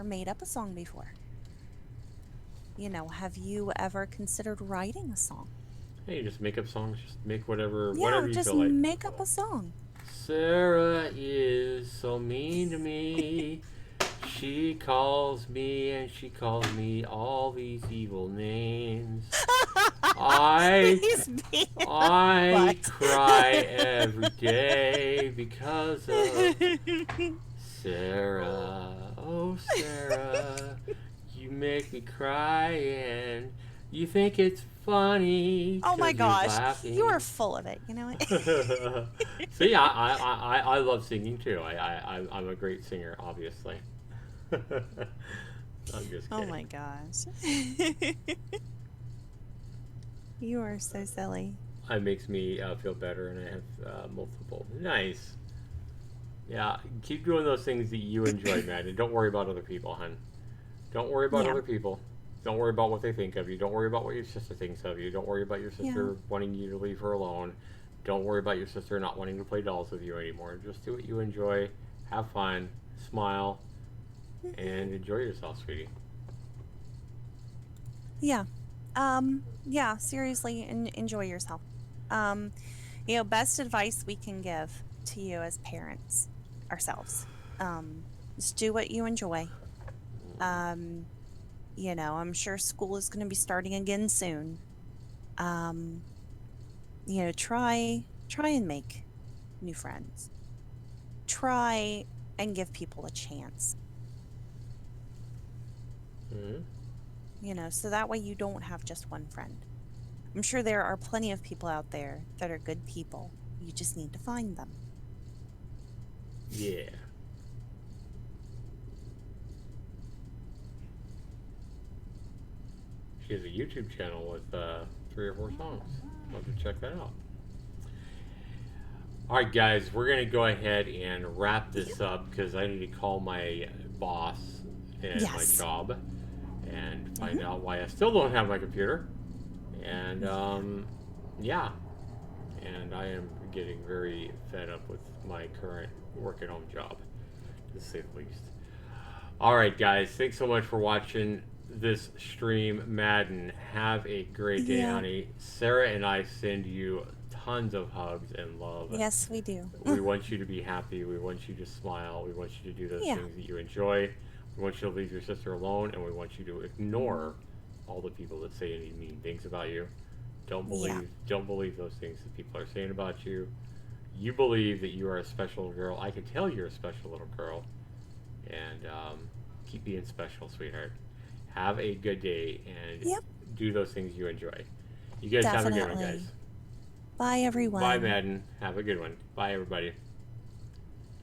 made up a song before? You know, have you ever considered writing a song? Hey, just make up songs. Just make whatever Yeah, you just feel like. make up a song. Sarah is so mean to me. She calls me and she calls me all these evil names. He's being I butt. cry every day because of Sarah. Oh, Sarah, you make me cry and you think it's funny. Oh my 'cause gosh, you're laughing. you are full of it. You know what? So yeah, I love singing too. I'm a great singer, obviously. I'm just kidding. Oh my gosh. You are so silly. It makes me feel better, and I have multiple. Nice. Yeah, keep doing those things that you enjoy, man, and don't worry about other people, hon. Don't worry about Yeah. other people. Don't worry about what they think of you. Don't worry about what your sister thinks of you. Don't worry about your sister wanting you to leave her alone. Don't worry about your sister not wanting to play dolls with you anymore. Just do what you enjoy. Have fun. Smile. And enjoy yourself, sweetie. Yeah. Yeah, seriously, enjoy yourself. You know, best advice we can give to you as parents ourselves. Just do what you enjoy. You know, I'm sure school is going to be starting again soon. You know, try and make new friends. Try and give people a chance. Mm-hmm. You know, so that way you don't have just one friend. I'm sure there are plenty of people out there that are good people. You just need to find them. Yeah. She has a YouTube channel with 3 or 4 songs. Love to check that out. All right, guys, we're gonna go ahead and wrap Yeah. this up because I need to call my boss in my Yes. job and Hmm. find out why I still don't have my computer. And Yeah. yeah, and I am getting very fed up with my current work at home job, to say the least. All right, guys, thanks so much for watching this stream, Madden. Have a great day, Yeah. honey. Sarah and I send you tons of hugs and love. Yes, we do. We want you to be happy. We want you to smile. We want you to do those Yeah. things that you enjoy. We want you to leave your sister alone, and we want you to ignore all the people that say any mean things about you. Yeah. Don't believe those things that people are saying about you. You believe that you are a special girl. I can tell you're a special little girl, and keep being special, sweetheart. Have a good day and Yep. do those things you enjoy. You guys have a good one, guys. Definitely. Bye, Bye, everyone. Madden. Have a good one. Bye, everybody.